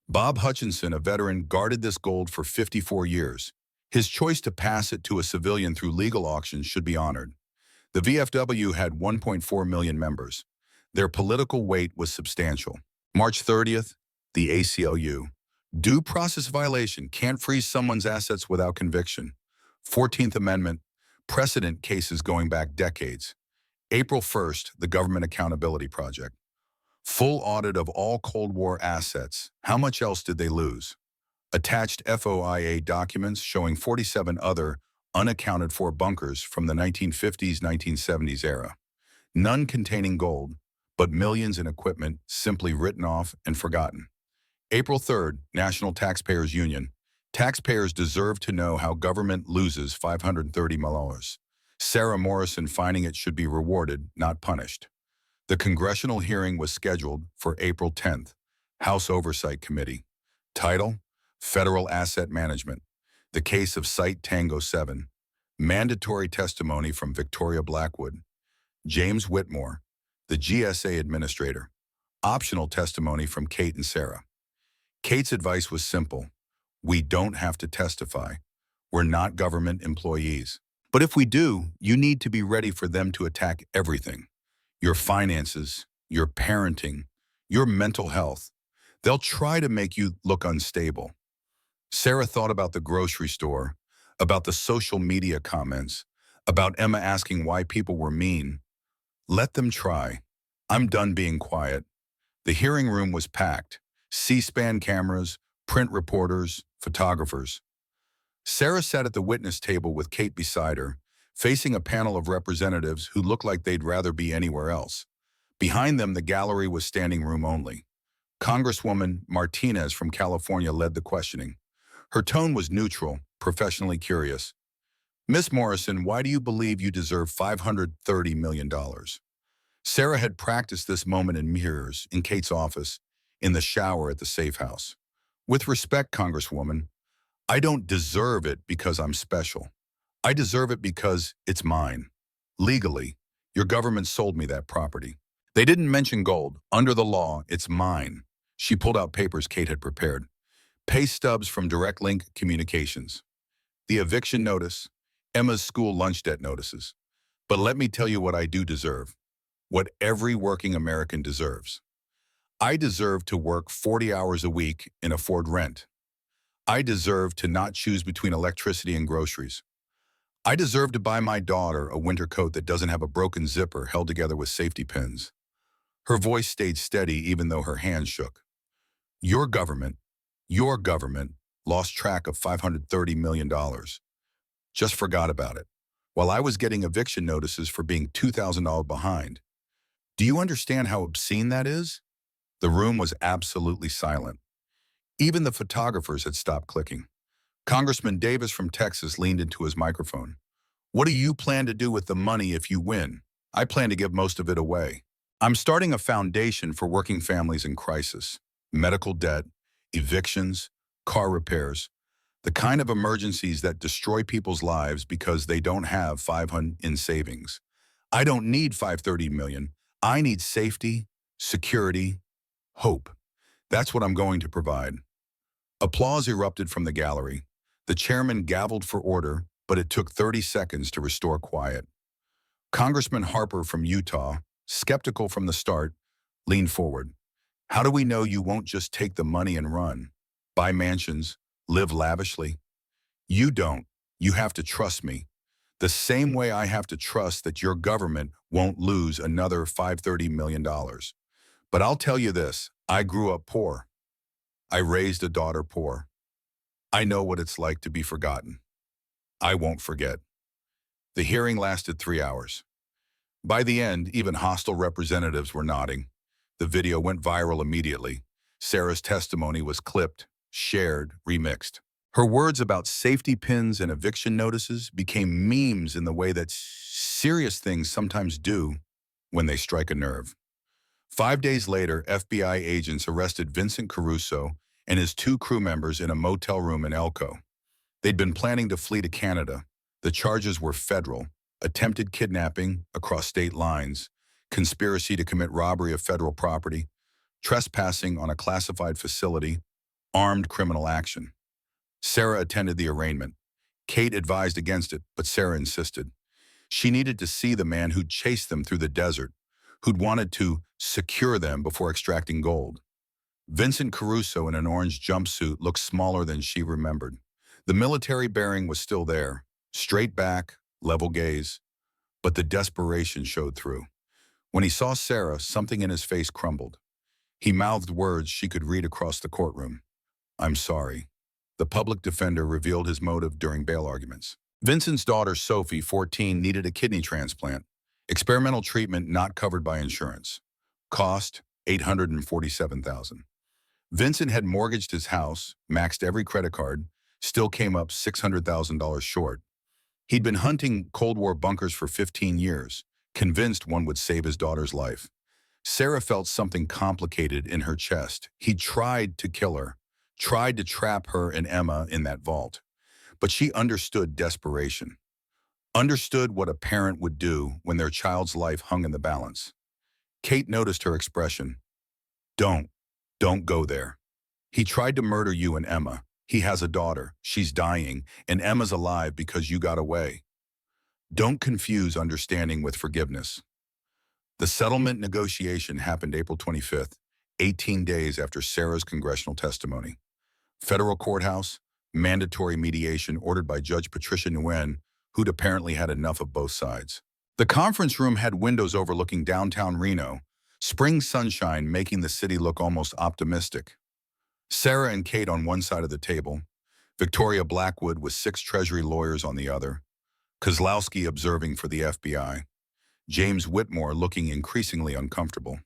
S1: Bob Hutchinson, a veteran, guarded this gold for 54 years. His choice to pass it to a civilian through legal auctions should be honored. The VFW had 1.4 million members. Their political weight was substantial. March 30th, the ACLU. Due process violation, can't freeze someone's assets without conviction. 14th Amendment, precedent cases going back decades. April 1st, the Government Accountability Project. Full audit of all Cold War assets. How much else did they lose? Attached FOIA documents showing 47 other unaccounted for bunkers from the 1950s, 1970s era. None containing gold, but millions in equipment simply written off and forgotten. April 3rd, National Taxpayers Union. Taxpayers deserve to know how government loses $530 million. Sarah Morrison finding it should be rewarded, not punished. The congressional hearing was scheduled for April 10th. House Oversight Committee. Title: Federal Asset Management. The Case of Site Tango 7. Mandatory testimony from Victoria Blackwood. James Whitmore, the GSA Administrator. Optional testimony from Kate and Sarah. Kate's advice was simple. We don't have to testify. We're not government employees. But if we do, you need to be ready for them to attack everything. Your finances, your parenting, your mental health. They'll try to make you look unstable. Sarah thought about the grocery store, about the social media comments, about Emma asking why people were mean. Let them try. I'm done being quiet. The hearing room was packed. C-SPAN cameras, print reporters, photographers. Sarah sat at the witness table with Kate beside her, facing a panel of representatives who looked like they'd rather be anywhere else. Behind them, the gallery was standing room only. Congresswoman Martinez from California led the questioning. Her tone was neutral, professionally curious. Miss Morrison, why do you believe you deserve $530 million? Sarah had practiced this moment in mirrors, in Kate's office, in the shower at the safe house. With respect, Congresswoman, I don't deserve it because I'm special. I deserve it because it's mine. Legally, your government sold me that property. They didn't mention gold. Under the law, it's mine. She pulled out papers Kate had prepared. Pay stubs from Direct Link Communications. The eviction notice, Emma's school lunch debt notices. But let me tell you what I do deserve. What every working American deserves. I deserve to work 40 hours a week and afford rent. I deserve to not choose between electricity and groceries. I deserve to buy my daughter a winter coat that doesn't have a broken zipper held together with safety pins. Her voice stayed steady even though her hands shook. Your government lost track of $530 million. Just forgot about it. While I was getting eviction notices for being $2,000 behind. Do you understand how obscene that is? The room was absolutely silent. Even the photographers had stopped clicking. Congressman Davis from Texas leaned into his microphone. What do you plan to do with the money if you win? I plan to give most of it away. I'm starting a foundation for working families in crisis. Medical debt, evictions, car repairs, the kind of emergencies that destroy people's lives because they don't have 500 in savings. I don't need 530 million. I need safety, security, hope. That's what I'm going to provide. Applause erupted from the gallery. The chairman gavelled for order, but it took 30 seconds to restore quiet. Congressman Harper from Utah, skeptical from the start, leaned forward. How do we know you won't just take the money and run? Buy mansions, live lavishly? You don't. You have to trust me. The same way I have to trust that your government won't lose another $530 million. But I'll tell you this, I grew up poor. I raised a daughter poor. I know what it's like to be forgotten. I won't forget. The hearing lasted 3 hours. By the end, even hostile representatives were nodding. The video went viral immediately. Sarah's testimony was clipped, shared, remixed. Her words about safety pins and eviction notices became memes in the way that serious things sometimes do when they strike a nerve. 5 days later, FBI agents arrested Vincent Caruso and his 2 crew members in a motel room in Elko. They'd been planning to flee to Canada. The charges were federal: attempted kidnapping across state lines, conspiracy to commit robbery of federal property, trespassing on a classified facility, armed criminal action. Sarah attended the arraignment. Kate advised against it, but Sarah insisted. She needed to see the man who'd chased them through the desert, who'd wanted to secure them before extracting gold. Vincent Caruso in an orange jumpsuit looked smaller than she remembered. The military bearing was still there, straight back, level gaze, but the desperation showed through. When he saw Sarah, something in his face crumbled. He mouthed words she could read across the courtroom. I'm sorry. The public defender revealed his motive during bail arguments. Vincent's daughter, Sophie, 14, needed a kidney transplant. Experimental treatment not covered by insurance. Cost, $847,000. Vincent had mortgaged his house, maxed every credit card, still came up $600,000 short. He'd been hunting Cold War bunkers for 15 years, convinced one would save his daughter's life. Sarah felt something complicated in her chest. He tried to kill her, tried to trap her and Emma in that vault. But she understood desperation, understood what a parent would do when their child's life hung in the balance. Kate noticed her expression. Don't go there. He tried to murder you and Emma. He has a daughter. She's dying, and Emma's alive because you got away. Don't confuse understanding with forgiveness. The settlement negotiation happened April 25th, 18 days after Sarah's congressional testimony. Federal courthouse, mandatory mediation ordered by Judge Patricia Nguyen, who'd apparently had enough of both sides. The conference room had windows overlooking downtown Reno, spring sunshine making the city look almost optimistic. Sarah and Kate on one side of the table, Victoria Blackwood with 6 Treasury lawyers on the other, Kozlowski observing for the FBI, James Whitmore looking increasingly uncomfortable.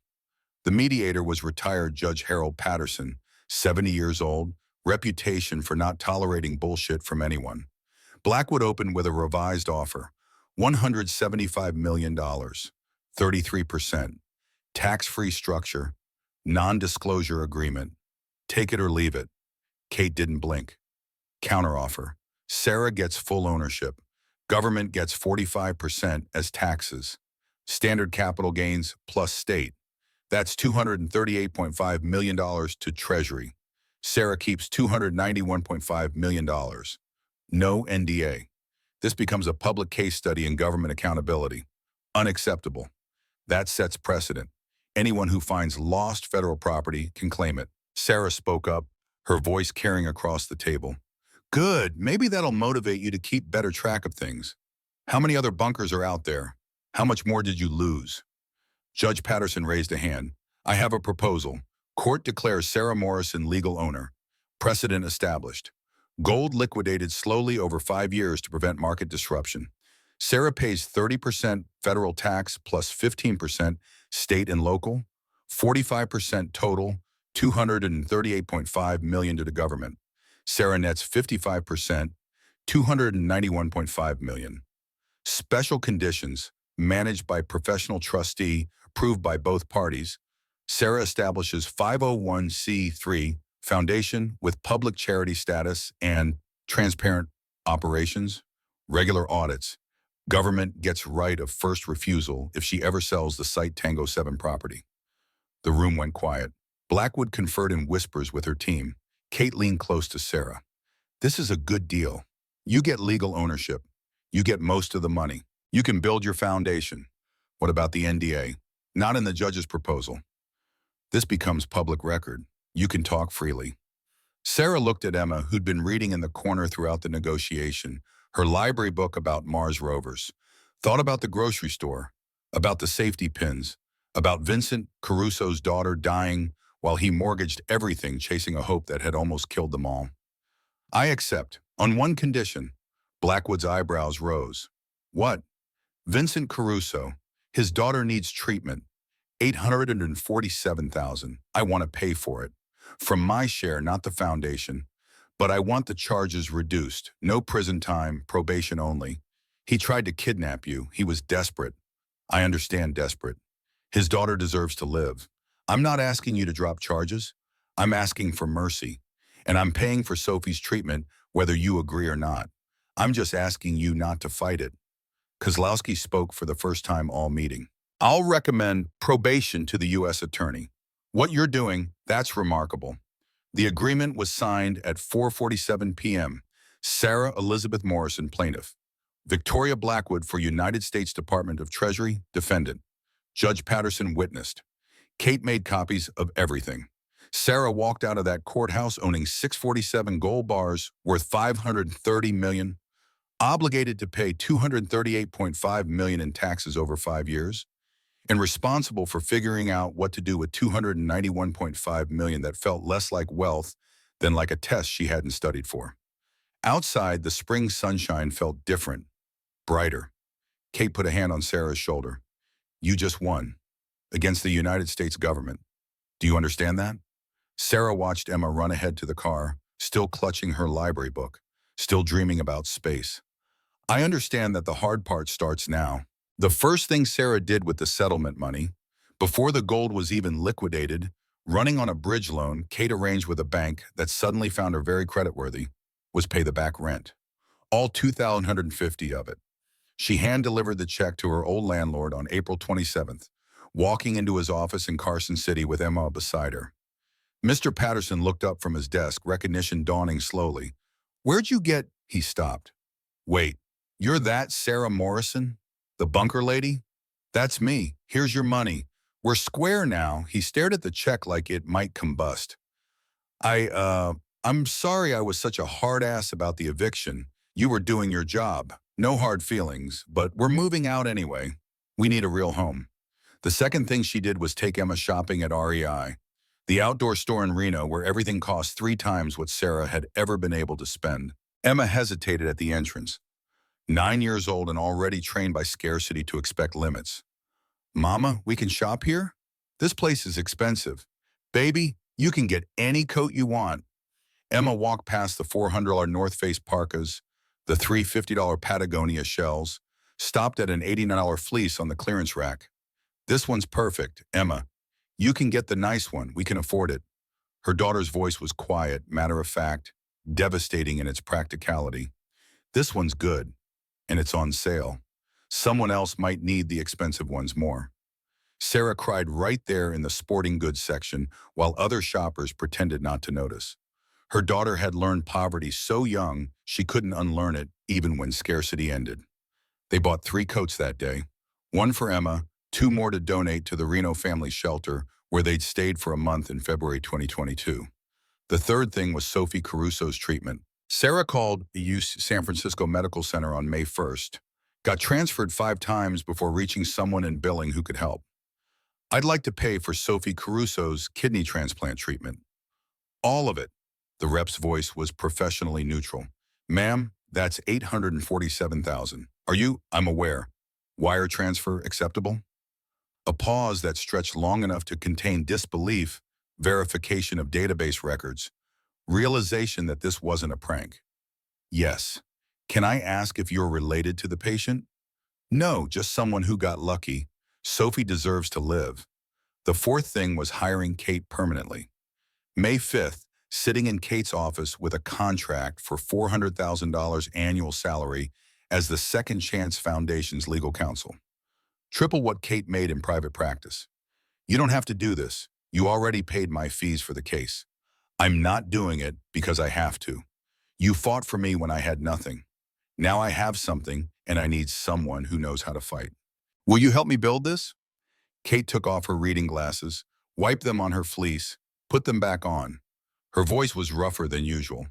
S1: The mediator was retired Judge Harold Patterson, 70 years old, reputation for not tolerating bullshit from anyone. Blackwood opened with a revised offer, $175 million, 33%, tax-free structure, non-disclosure agreement. Take it or leave it. Kate didn't blink. Counteroffer. Sarah gets full ownership. Government gets 45% as taxes. Standard capital gains plus state. That's $238.5 million to Treasury. Sarah keeps $291.5 million. No NDA. This becomes a public case study in government accountability. Unacceptable. That sets precedent. Anyone who finds lost federal property can claim it. Sarah spoke up, her voice carrying across the table. Good, maybe that'll motivate you to keep better track of things. How many other bunkers are out there? How much more did you lose? Judge Patterson raised a hand. I have a proposal. Court declares Sarah Morrison legal owner. Precedent established. Gold liquidated slowly over 5 years to prevent market disruption. Sarah pays 30% federal tax plus 15% state and local, 45% total, $238.5 million to the government. Sarah nets 55%, $291.5 million. Special conditions, managed by professional trustee, approved by both parties. Sarah establishes 501c3 foundation with public charity status and transparent operations, regular audits. Government gets right of first refusal if she ever sells the Site Tango 7 property. The room went quiet. Blackwood conferred in whispers with her team. Kate leaned close to Sarah. This is a good deal. You get legal ownership. You get most of the money. You can build your foundation. What about the NDA? Not in the judge's proposal. This becomes public record. You can talk freely. Sarah looked at Emma, who'd been reading in the corner throughout the negotiation, her library book about Mars rovers, thought about the grocery store, about the safety pins, about Vincent Caruso's daughter dying while he mortgaged everything chasing a hope that had almost killed them all. I accept, on one condition. Blackwood's eyebrows rose. What? Vincent Caruso. His daughter needs treatment. $847,000. I want to pay for it. From my share, not the foundation. But I want the charges reduced. No prison time, probation only. He tried to kidnap you. He was desperate. I understand desperate. His daughter deserves to live. I'm not asking you to drop charges. I'm asking for mercy. And I'm paying for Sophie's treatment, whether you agree or not. I'm just asking you not to fight it. Kozlowski spoke for the first time all meeting. I'll recommend probation to the U.S. attorney. What you're doing, that's remarkable. The agreement was signed at 4:47 p.m. Sarah Elizabeth Morrison, plaintiff. Victoria Blackwood for United States Department of Treasury, defendant. Judge Patterson witnessed. Kate made copies of everything. Sarah walked out of that courthouse owning 647 gold bars worth $530 million, obligated to pay $238.5 million in taxes over 5 years, and responsible for figuring out what to do with $291.5 million that felt less like wealth than like a test she hadn't studied for. Outside, the spring sunshine felt different, brighter. Kate put a hand on Sarah's shoulder. You just won. Against the United States government. Do you understand that? Sarah watched Emma run ahead to the car, still clutching her library book, still dreaming about space. I understand that the hard part starts now. The first thing Sarah did with the settlement money, before the gold was even liquidated, running on a bridge loan Kate arranged with a bank that suddenly found her very creditworthy, was pay the back rent. All $2,150 of it. She hand-delivered the check to her old landlord on April 27th, walking into his office in Carson City with Emma beside her. Mr. Patterson looked up from his desk, recognition dawning slowly. Where'd you get? He stopped. Wait, you're that Sarah Morrison? The bunker lady? That's me. Here's your money. We're square now. He stared at the check like it might combust. I'm sorry I was such a hard ass about the eviction. You were doing your job. No hard feelings, but we're moving out anyway. We need a real home. The second thing she did was take Emma shopping at REI, the outdoor store in Reno where everything cost 3 times what Sarah had ever been able to spend. Emma hesitated at the entrance. 9 years old and already trained by scarcity to expect limits. Mama, we can shop here? This place is expensive. Baby, you can get any coat you want. Emma walked past the $400 North Face parkas, the $350 Patagonia shells, stopped at an $89 fleece on the clearance rack. This one's perfect, Emma. You can get the nice one. We can afford it. Her daughter's voice was quiet, matter-of-fact, devastating in its practicality. This one's good, and it's on sale. Someone else might need the expensive ones more. Sarah cried right there in the sporting goods section while other shoppers pretended not to notice. Her daughter had learned poverty so young she couldn't unlearn it even when scarcity ended. They bought 3 coats that day, one for Emma, 2 more to donate to the Reno Family Shelter where they'd stayed for a month in February 2022. The third thing was Sophie Caruso's treatment. Sarah called the UC San Francisco Medical Center on May 1st, got transferred 5 times before reaching someone in billing who could help. "I'd like to pay for Sophie Caruso's kidney transplant treatment." "All of it." The rep's voice was professionally neutral. "Ma'am, that's $847,000. I'm aware. Wire transfer acceptable?" A pause that stretched long enough to contain disbelief, verification of database records, realization that this wasn't a prank. "Yes. Can I ask if you're related to the patient?" "No, just someone who got lucky. Sophie deserves to live." The fourth thing was hiring Kate permanently. May 5th, sitting in Kate's office with a contract for $400,000 annual salary as the Second Chance Foundation's legal counsel. Triple what Kate made in private practice. "You don't have to do this. You already paid my fees for the case. I'm not doing it because I have to. You fought for me when I had nothing. Now I have something, and I need someone who knows how to fight. Will you help me build this?" Kate took off her reading glasses, wiped them on her fleece, put them back on. Her voice was rougher than usual.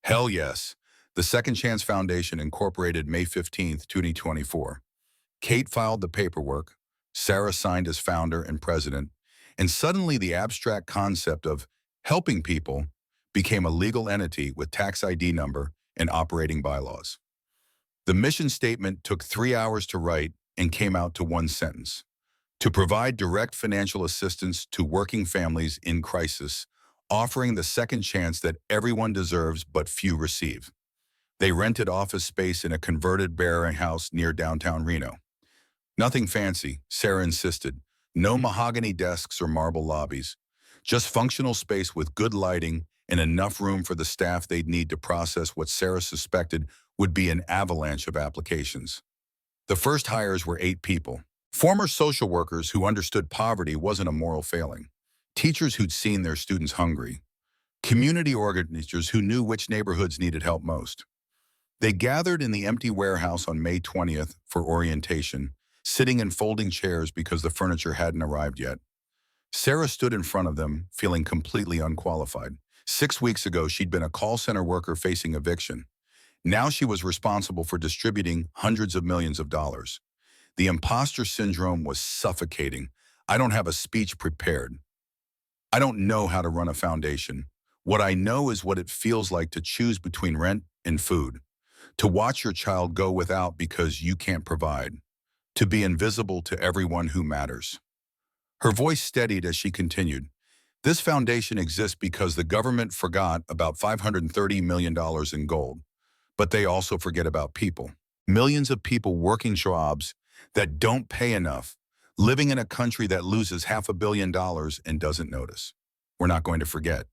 S1: "Hell yes." The Second Chance Foundation incorporated May 15th, 2024. Kate filed the paperwork, Sarah signed as founder and president, and suddenly the abstract concept of helping people became a legal entity with tax ID number and operating bylaws. The mission statement took 3 hours to write and came out to one sentence: to provide direct financial assistance to working families in crisis, offering the second chance that everyone deserves but few receive. They rented office space in a converted barren house near downtown Reno. Nothing fancy, Sarah insisted. No mahogany desks or marble lobbies. Just functional space with good lighting and enough room for the staff they'd need to process what Sarah suspected would be an avalanche of applications. The first hires were 8 people. Former social workers who understood poverty wasn't a moral failing. Teachers who'd seen their students hungry. Community organizers who knew which neighborhoods needed help most. They gathered in the empty warehouse on May 20th for orientation, sitting in folding chairs because the furniture hadn't arrived yet. Sarah stood in front of them, feeling completely unqualified. 6 weeks ago, she'd been a call center worker facing eviction. Now she was responsible for distributing hundreds of millions of dollars. The imposter syndrome was suffocating. "I don't have a speech prepared. I don't know how to run a foundation. What I know is what it feels like to choose between rent and food. To watch your child go without because you can't provide. To be invisible to everyone who matters." Her voice steadied as she continued. "This foundation exists because the government forgot about $530 million in gold. But they also forget about people. Millions of people working jobs that don't pay enough, living in a country that loses $500 million and doesn't notice. We're not going to forget.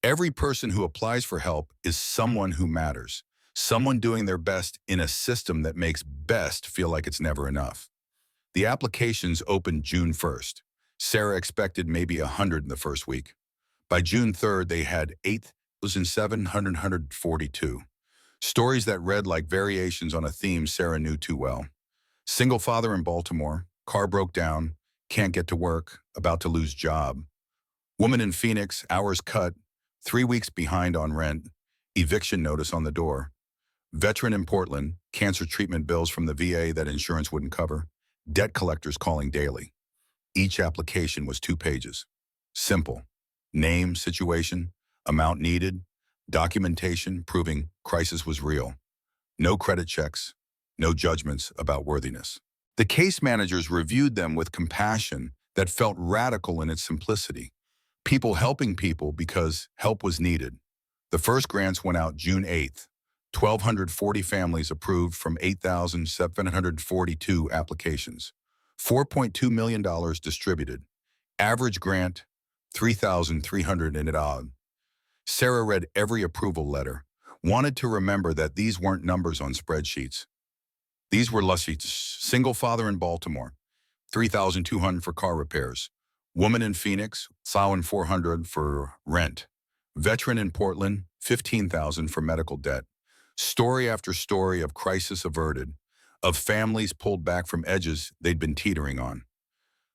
S1: Every person who applies for help is someone who matters, someone doing their best in a system that makes best feel like it's never enough." The applications opened June 1st. Sarah expected maybe 100 in the first week. By June 3rd, they had 8,742. Stories that read like variations on a theme Sarah knew too well. Single father in Baltimore, car broke down, can't get to work, about to lose job. Woman in Phoenix, hours cut, 3 weeks behind on rent, eviction notice on the door. Veteran in Portland, cancer treatment bills from the VA that insurance wouldn't cover. Debt collectors calling daily. Each application was 2 pages. Simple. Name, situation, amount needed, documentation proving crisis was real. No credit checks, no judgments about worthiness. The case managers reviewed them with compassion that felt radical in its simplicity. People helping people because help was needed. The first grants went out June 8th. 1,240 families approved from 8,742 applications. $4.2 million distributed. Average grant, $3,300 in it odd. Sarah read every approval letter, wanted to remember that these weren't numbers on spreadsheets. These were Lucy's, single father in Baltimore, $3,200 for car repairs. Woman in Phoenix, $1,400 for rent. Veteran in Portland, $15,000 for medical debt. Story after story of crisis averted, of families pulled back from edges they'd been teetering on.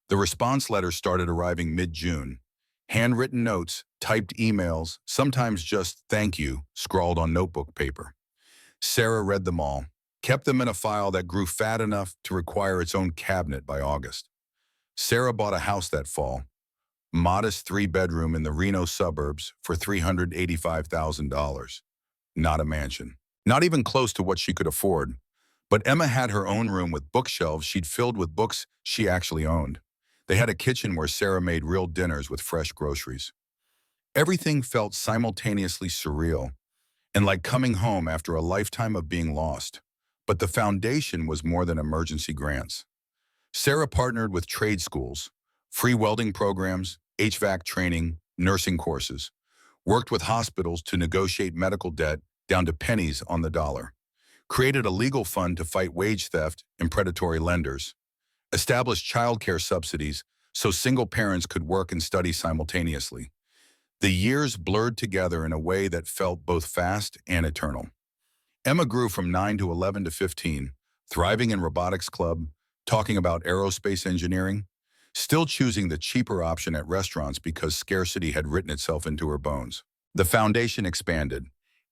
S1: The response letters started arriving mid-June. Handwritten notes, typed emails, sometimes just "thank you" scrawled on notebook paper. Sarah read them all, kept them in a file that grew fat enough to require its own cabinet by August. Sarah bought a house that fall, modest 3-bedroom in the Reno suburbs for $385,000. Not a mansion. Not even close to what she could afford. But Emma had her own room with bookshelves she'd filled with books she actually owned. They had a kitchen where Sarah made real dinners with fresh groceries. Everything felt simultaneously surreal and like coming home after a lifetime of being lost. But the foundation was more than emergency grants. Sarah partnered with trade schools, free welding programs, HVAC training, nursing courses, worked with hospitals to negotiate medical debt down to pennies on the dollar, created a legal fund to fight wage theft and predatory lenders, established childcare subsidies so single parents could work and study simultaneously. The years blurred together in a way that felt both fast and eternal. Emma grew from 9 to 11 to 15, thriving in robotics club, talking about aerospace engineering, still choosing the cheaper option at restaurants because scarcity had written itself into her bones. The foundation expanded,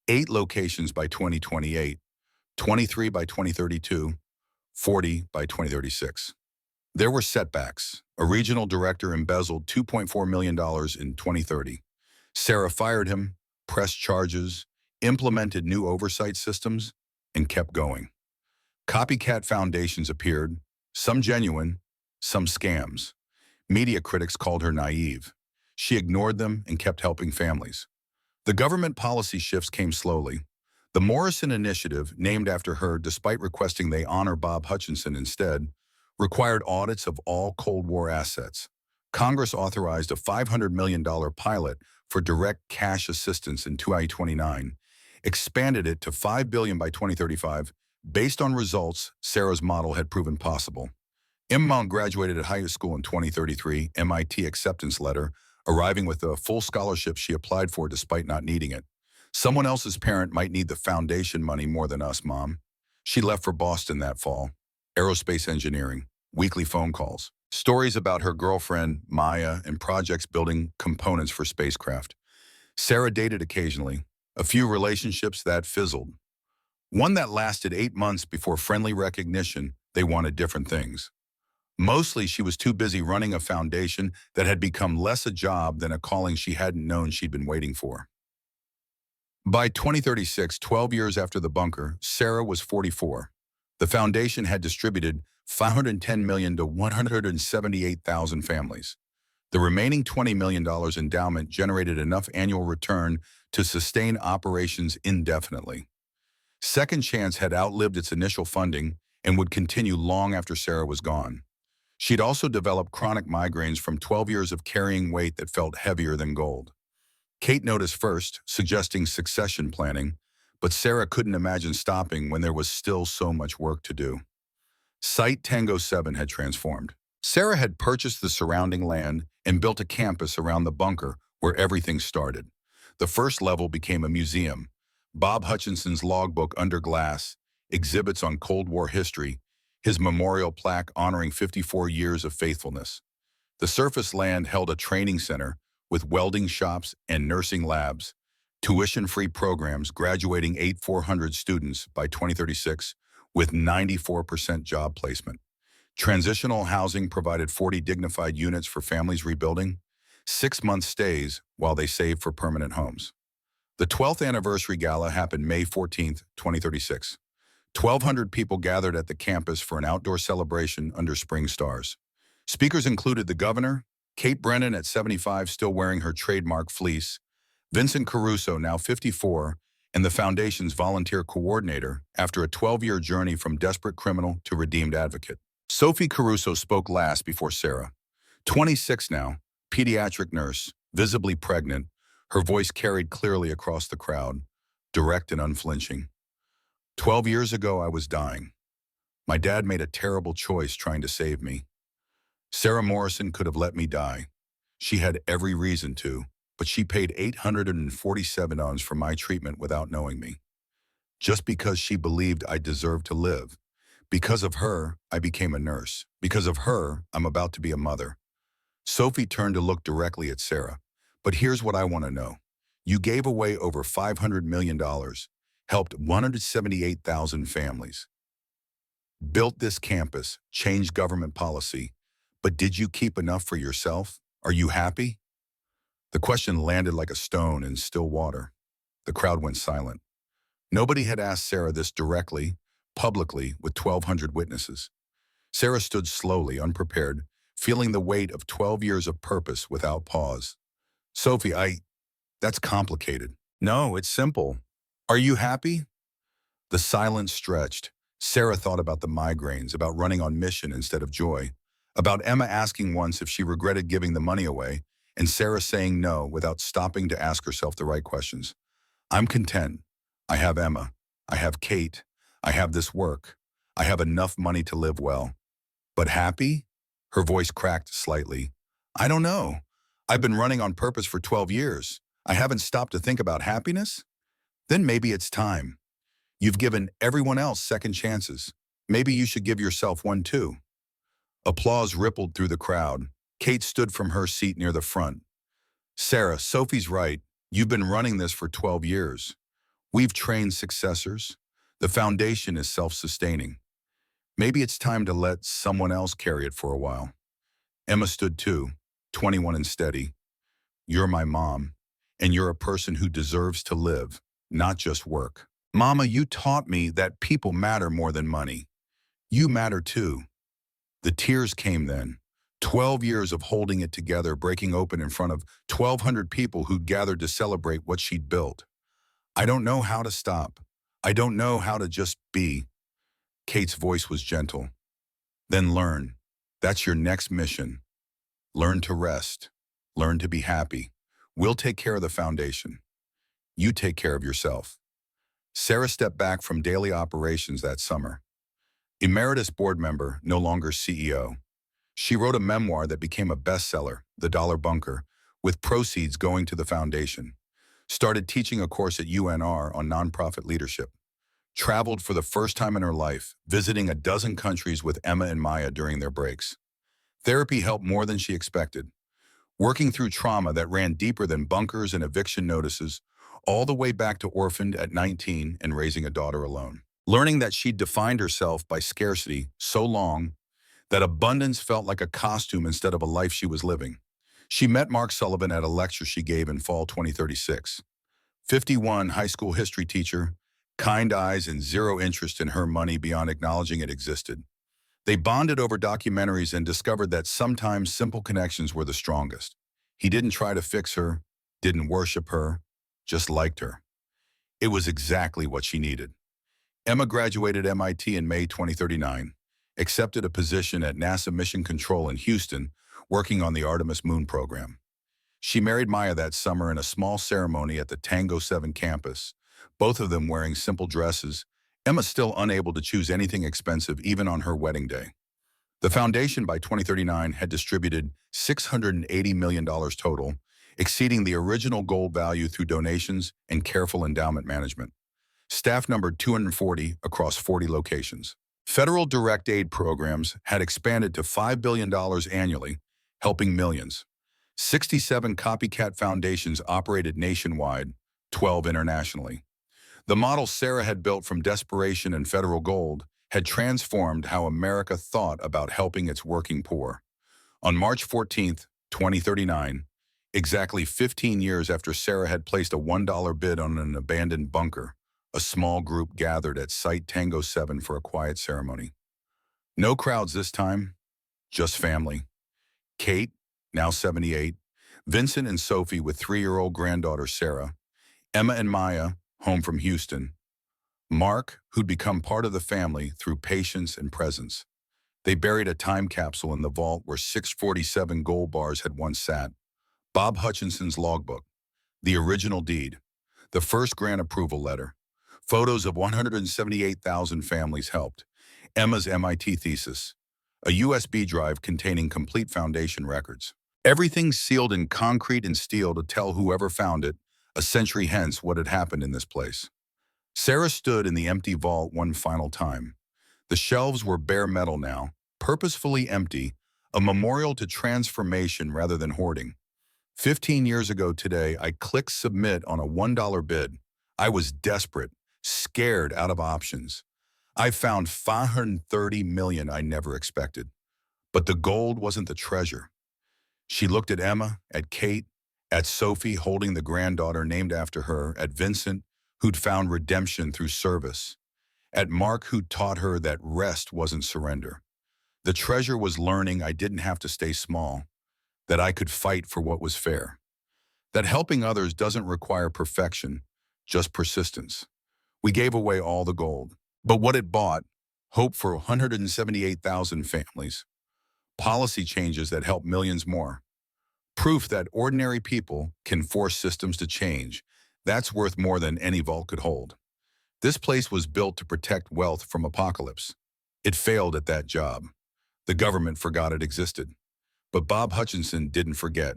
S1: 8 locations by 2028, 23 by 2032, 40 by 2036. There were setbacks. A regional director embezzled $2.4 million in 2030. Sarah fired him, pressed charges, implemented new oversight systems, and kept going. Copycat foundations appeared, some genuine, some scams. Media critics called her naive. She ignored them and kept helping families. The government policy shifts came slowly. The Morrison Initiative, named after her despite requesting they honor Bob Hutchinson instead, required audits of all Cold War assets. Congress authorized a $500 million pilot for direct cash assistance in 2029, expanded it to $5 billion by 2035, based on results Sarah's model had proven possible. Emma graduated at high school in 2033, MIT acceptance letter, arriving with a full scholarship she applied for despite not needing it. Someone else's parent might need the foundation money more than us, Mom. She left for Boston that fall. Aerospace engineering, weekly phone calls, stories about her girlfriend, Maya, and projects building components for spacecraft. Sarah dated occasionally, a few relationships that fizzled. One that lasted 8 months before friendly recognition they wanted different things. Mostly she was too busy running a foundation that had become less a job than a calling she hadn't known she'd been waiting for. By 2036, 12 years after the bunker, Sarah was 44. The foundation had distributed $510 million to 178,000 families. The remaining $20 million endowment generated enough annual return to sustain operations indefinitely. Second Chance had outlived its initial funding and would continue long after Sarah was gone. She'd also developed chronic migraines from 12 years of carrying weight that felt heavier than gold. Kate noticed first, suggesting succession planning, but Sarah couldn't imagine stopping when there was still so much work to do. Site Tango 7 had transformed. Sarah had purchased the surrounding land and built a campus around the bunker where everything started. The first level became a museum. Bob Hutchinson's logbook under glass, exhibits on Cold War history, his memorial plaque honoring 54 years of faithfulness. The surface land held a training center with welding shops and nursing labs, tuition-free programs graduating 8,400 students by 2036 with 94% job placement. Transitional housing provided 40 dignified units for families rebuilding, 6-month stays while they saved for permanent homes. The 12th anniversary gala happened May 14, 2036. 1,200 people gathered at the campus for an outdoor celebration under spring stars. Speakers included the governor, Kate Brennan at 75 still wearing her trademark fleece, Vincent Caruso now 54, and the foundation's volunteer coordinator after a 12-year journey from desperate criminal to redeemed advocate. Sophie Caruso spoke last before Sarah. 26 now, pediatric nurse, visibly pregnant, her voice carried clearly across the crowd, direct and unflinching. 12 years ago, I was dying. My dad made a terrible choice trying to save me. Sarah Morrison could have let me die. She had every reason to, but she paid $847 for my treatment without knowing me, just because she believed I deserved to live. Because of her, I became a nurse. Because of her, I'm about to be a mother. Sophie turned to look directly at Sarah. But here's what I want to know. You gave away over $500 million, helped 178,000 families, built this campus, changed government policy. But did you keep enough for yourself? Are you happy? The question landed like a stone in still water. The crowd went silent. Nobody had asked Sarah this directly, publicly, with 1,200 witnesses. Sarah stood slowly, unprepared, feeling the weight of 12 years of purpose without pause. Sophie, that's complicated. No, it's simple. Are you happy? The silence stretched. Sarah thought about the migraines, about running on mission instead of joy, about Emma asking once if she regretted giving the money away, and Sarah saying no without stopping to ask herself the right questions. I'm content. I have Emma. I have Kate. I have this work. I have enough money to live well. But happy? Her voice cracked slightly. I don't know. I've been running on purpose for 12 years. I haven't stopped to think about happiness. Then maybe it's time. You've given everyone else second chances. Maybe you should give yourself one too. Applause rippled through the crowd. Kate stood from her seat near the front. Sarah, Sophie's right. You've been running this for 12 years. We've trained successors. The foundation is self-sustaining. Maybe it's time to let someone else carry it for a while. Emma stood too, 21 and steady. You're my mom, and you're a person who deserves to live, not just work. Mama, you taught me that people matter more than money. You matter too. The tears came then. 12 years of holding it together, breaking open in front of 1,200 people who'd gathered to celebrate what she'd built. I don't know how to stop. I don't know how to just be. Kate's voice was gentle. Then learn. That's your next mission. Learn to rest. Learn to be happy. We'll take care of the foundation. You take care of yourself. Sarah stepped back from daily operations that summer. Emeritus board member, no longer CEO. She wrote a memoir that became a bestseller, The Dollar Bunker, with proceeds going to the foundation. Started teaching a course at UNR on nonprofit leadership. Traveled for the first time in her life, visiting a dozen countries with Emma and Maya during their breaks. Therapy helped more than she expected. Working through trauma that ran deeper than bunkers and eviction notices, all the way back to orphaned at 19 and raising a daughter alone. Learning that she'd defined herself by scarcity so long that abundance felt like a costume instead of a life she was living. She met Mark Sullivan at a lecture she gave in fall 2036. 51, high school history teacher, kind eyes and zero interest in her money beyond acknowledging it existed. They bonded over documentaries and discovered that sometimes simple connections were the strongest. He didn't try to fix her, didn't worship her, just liked her. It was exactly what she needed. Emma graduated MIT in May 2039, accepted a position at NASA Mission Control in Houston, working on the Artemis Moon program. She married Maya that summer in a small ceremony at the Tango 7 campus, both of them wearing simple dresses, Emma still unable to choose anything expensive even on her wedding day. The foundation by 2039 had distributed $680 million total, exceeding the original goal value through donations and careful endowment management. Staff numbered 240 across 40 locations. Federal direct aid programs had expanded to $5 billion annually, helping millions. 67 copycat foundations operated nationwide, 12 internationally. The model Sarah had built from desperation and federal gold had transformed how America thought about helping its working poor. On March 14, 2039, exactly 15 years after Sarah had placed a $1 bid on an abandoned bunker, a small group gathered at Site Tango 7 for a quiet ceremony. No crowds this time, just family. Kate, now 78, Vincent and Sophie with 3-year-old granddaughter Sarah, Emma and Maya, home from Houston, Mark, who'd become part of the family through patience and presence. They buried a time capsule in the vault where 647 gold bars had once sat. Bob Hutchinson's logbook, the original deed, the first grant approval letter, photos of 178,000 families helped, Emma's MIT thesis, a USB drive containing complete foundation records. Everything sealed in concrete and steel to tell whoever found it, a century hence, what had happened in this place. Sarah stood in the empty vault one final time. The shelves were bare metal now, purposefully empty, a memorial to transformation rather than hoarding. 15 years ago today, I clicked submit on a $1 bid. I was desperate, scared out of options. I found 530 million I never expected. But the gold wasn't the treasure. She looked at Emma, at Kate, at Sophie holding the granddaughter named after her, at Vincent, who'd found redemption through service, at Mark, who taught her that rest wasn't surrender. The treasure was learning I didn't have to stay small, that I could fight for what was fair, that helping others doesn't require perfection, just persistence. We gave away all the gold, but what it bought, hope for 178,000 families, policy changes that help millions more, proof that ordinary people can force systems to change. That's worth more than any vault could hold. This place was built to protect wealth from apocalypse. It failed at that job. The government forgot it existed. But Bob Hutchinson didn't forget.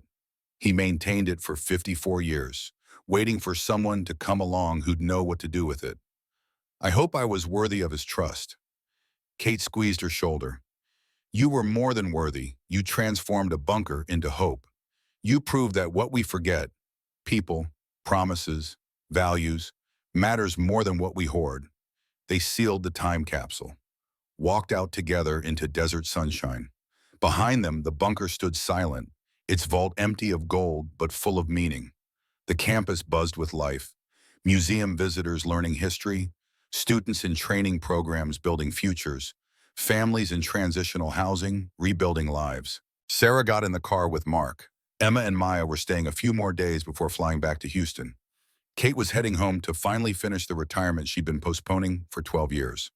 S1: He maintained it for 54 years, waiting for someone to come along who'd know what to do with it. I hope I was worthy of his trust. Kate squeezed her shoulder. You were more than worthy. You transformed a bunker into hope. You proved that what we forget, people, promises, values, matters more than what we hoard. They sealed the time capsule, walked out together into desert sunshine. Behind them, the bunker stood silent, its vault empty of gold but full of meaning. The campus buzzed with life, museum visitors learning history, students in training programs building futures, families in transitional housing rebuilding lives. Sarah got in the car with Mark. Emma and Maya were staying a few more days before flying back to Houston. Kate was heading home to finally finish the retirement she'd been postponing for 12 years.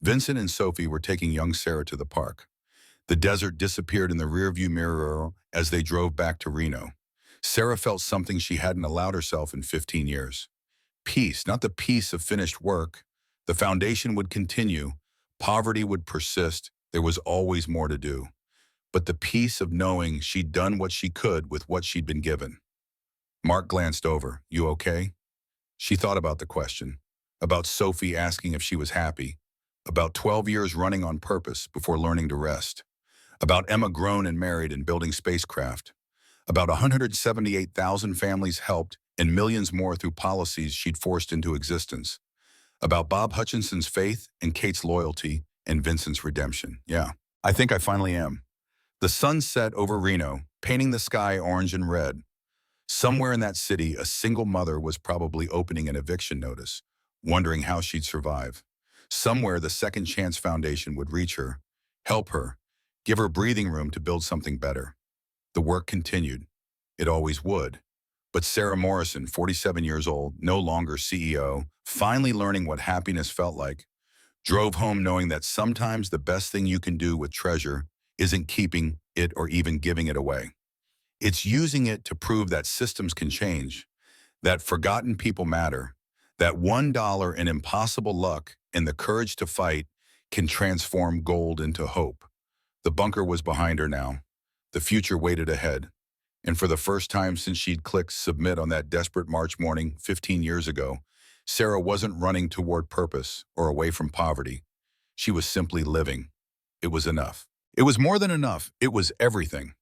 S1: Vincent and Sophie were taking young Sarah to the park. The desert disappeared in the rearview mirror as they drove back to Reno. Sarah felt something she hadn't allowed herself in 15 years. Peace, not the peace of finished work. The foundation would continue. Poverty would persist. There was always more to do. But the peace of knowing she'd done what she could with what she'd been given. Mark glanced over. You okay? She thought about the question, about Sophie asking if she was happy, about 12 years running on purpose before learning to rest, about Emma grown and married and building spacecraft, about 178,000 families helped and millions more through policies she'd forced into existence, about Bob Hutchinson's faith and Kate's loyalty and Vincent's redemption. Yeah, I think I finally am. The sun set over Reno, painting the sky orange and red. Somewhere in that city, a single mother was probably opening an eviction notice, wondering how she'd survive. Somewhere, the Second Chance Foundation would reach her, help her, give her breathing room to build something better. The work continued. It always would. But Sarah Morrison, 47 years old, no longer CEO, finally learning what happiness felt like, drove home knowing that sometimes the best thing you can do with treasure isn't keeping it or even giving it away. It's using it to prove that systems can change, that forgotten people matter, that $1 in impossible luck and the courage to fight can transform gold into hope. The bunker was behind her now. The future waited ahead. And for the first time since she'd clicked submit on that desperate March morning 15 years ago, Sarah wasn't running toward purpose or away from poverty. She was simply living. It was enough. It was more than enough. It was everything.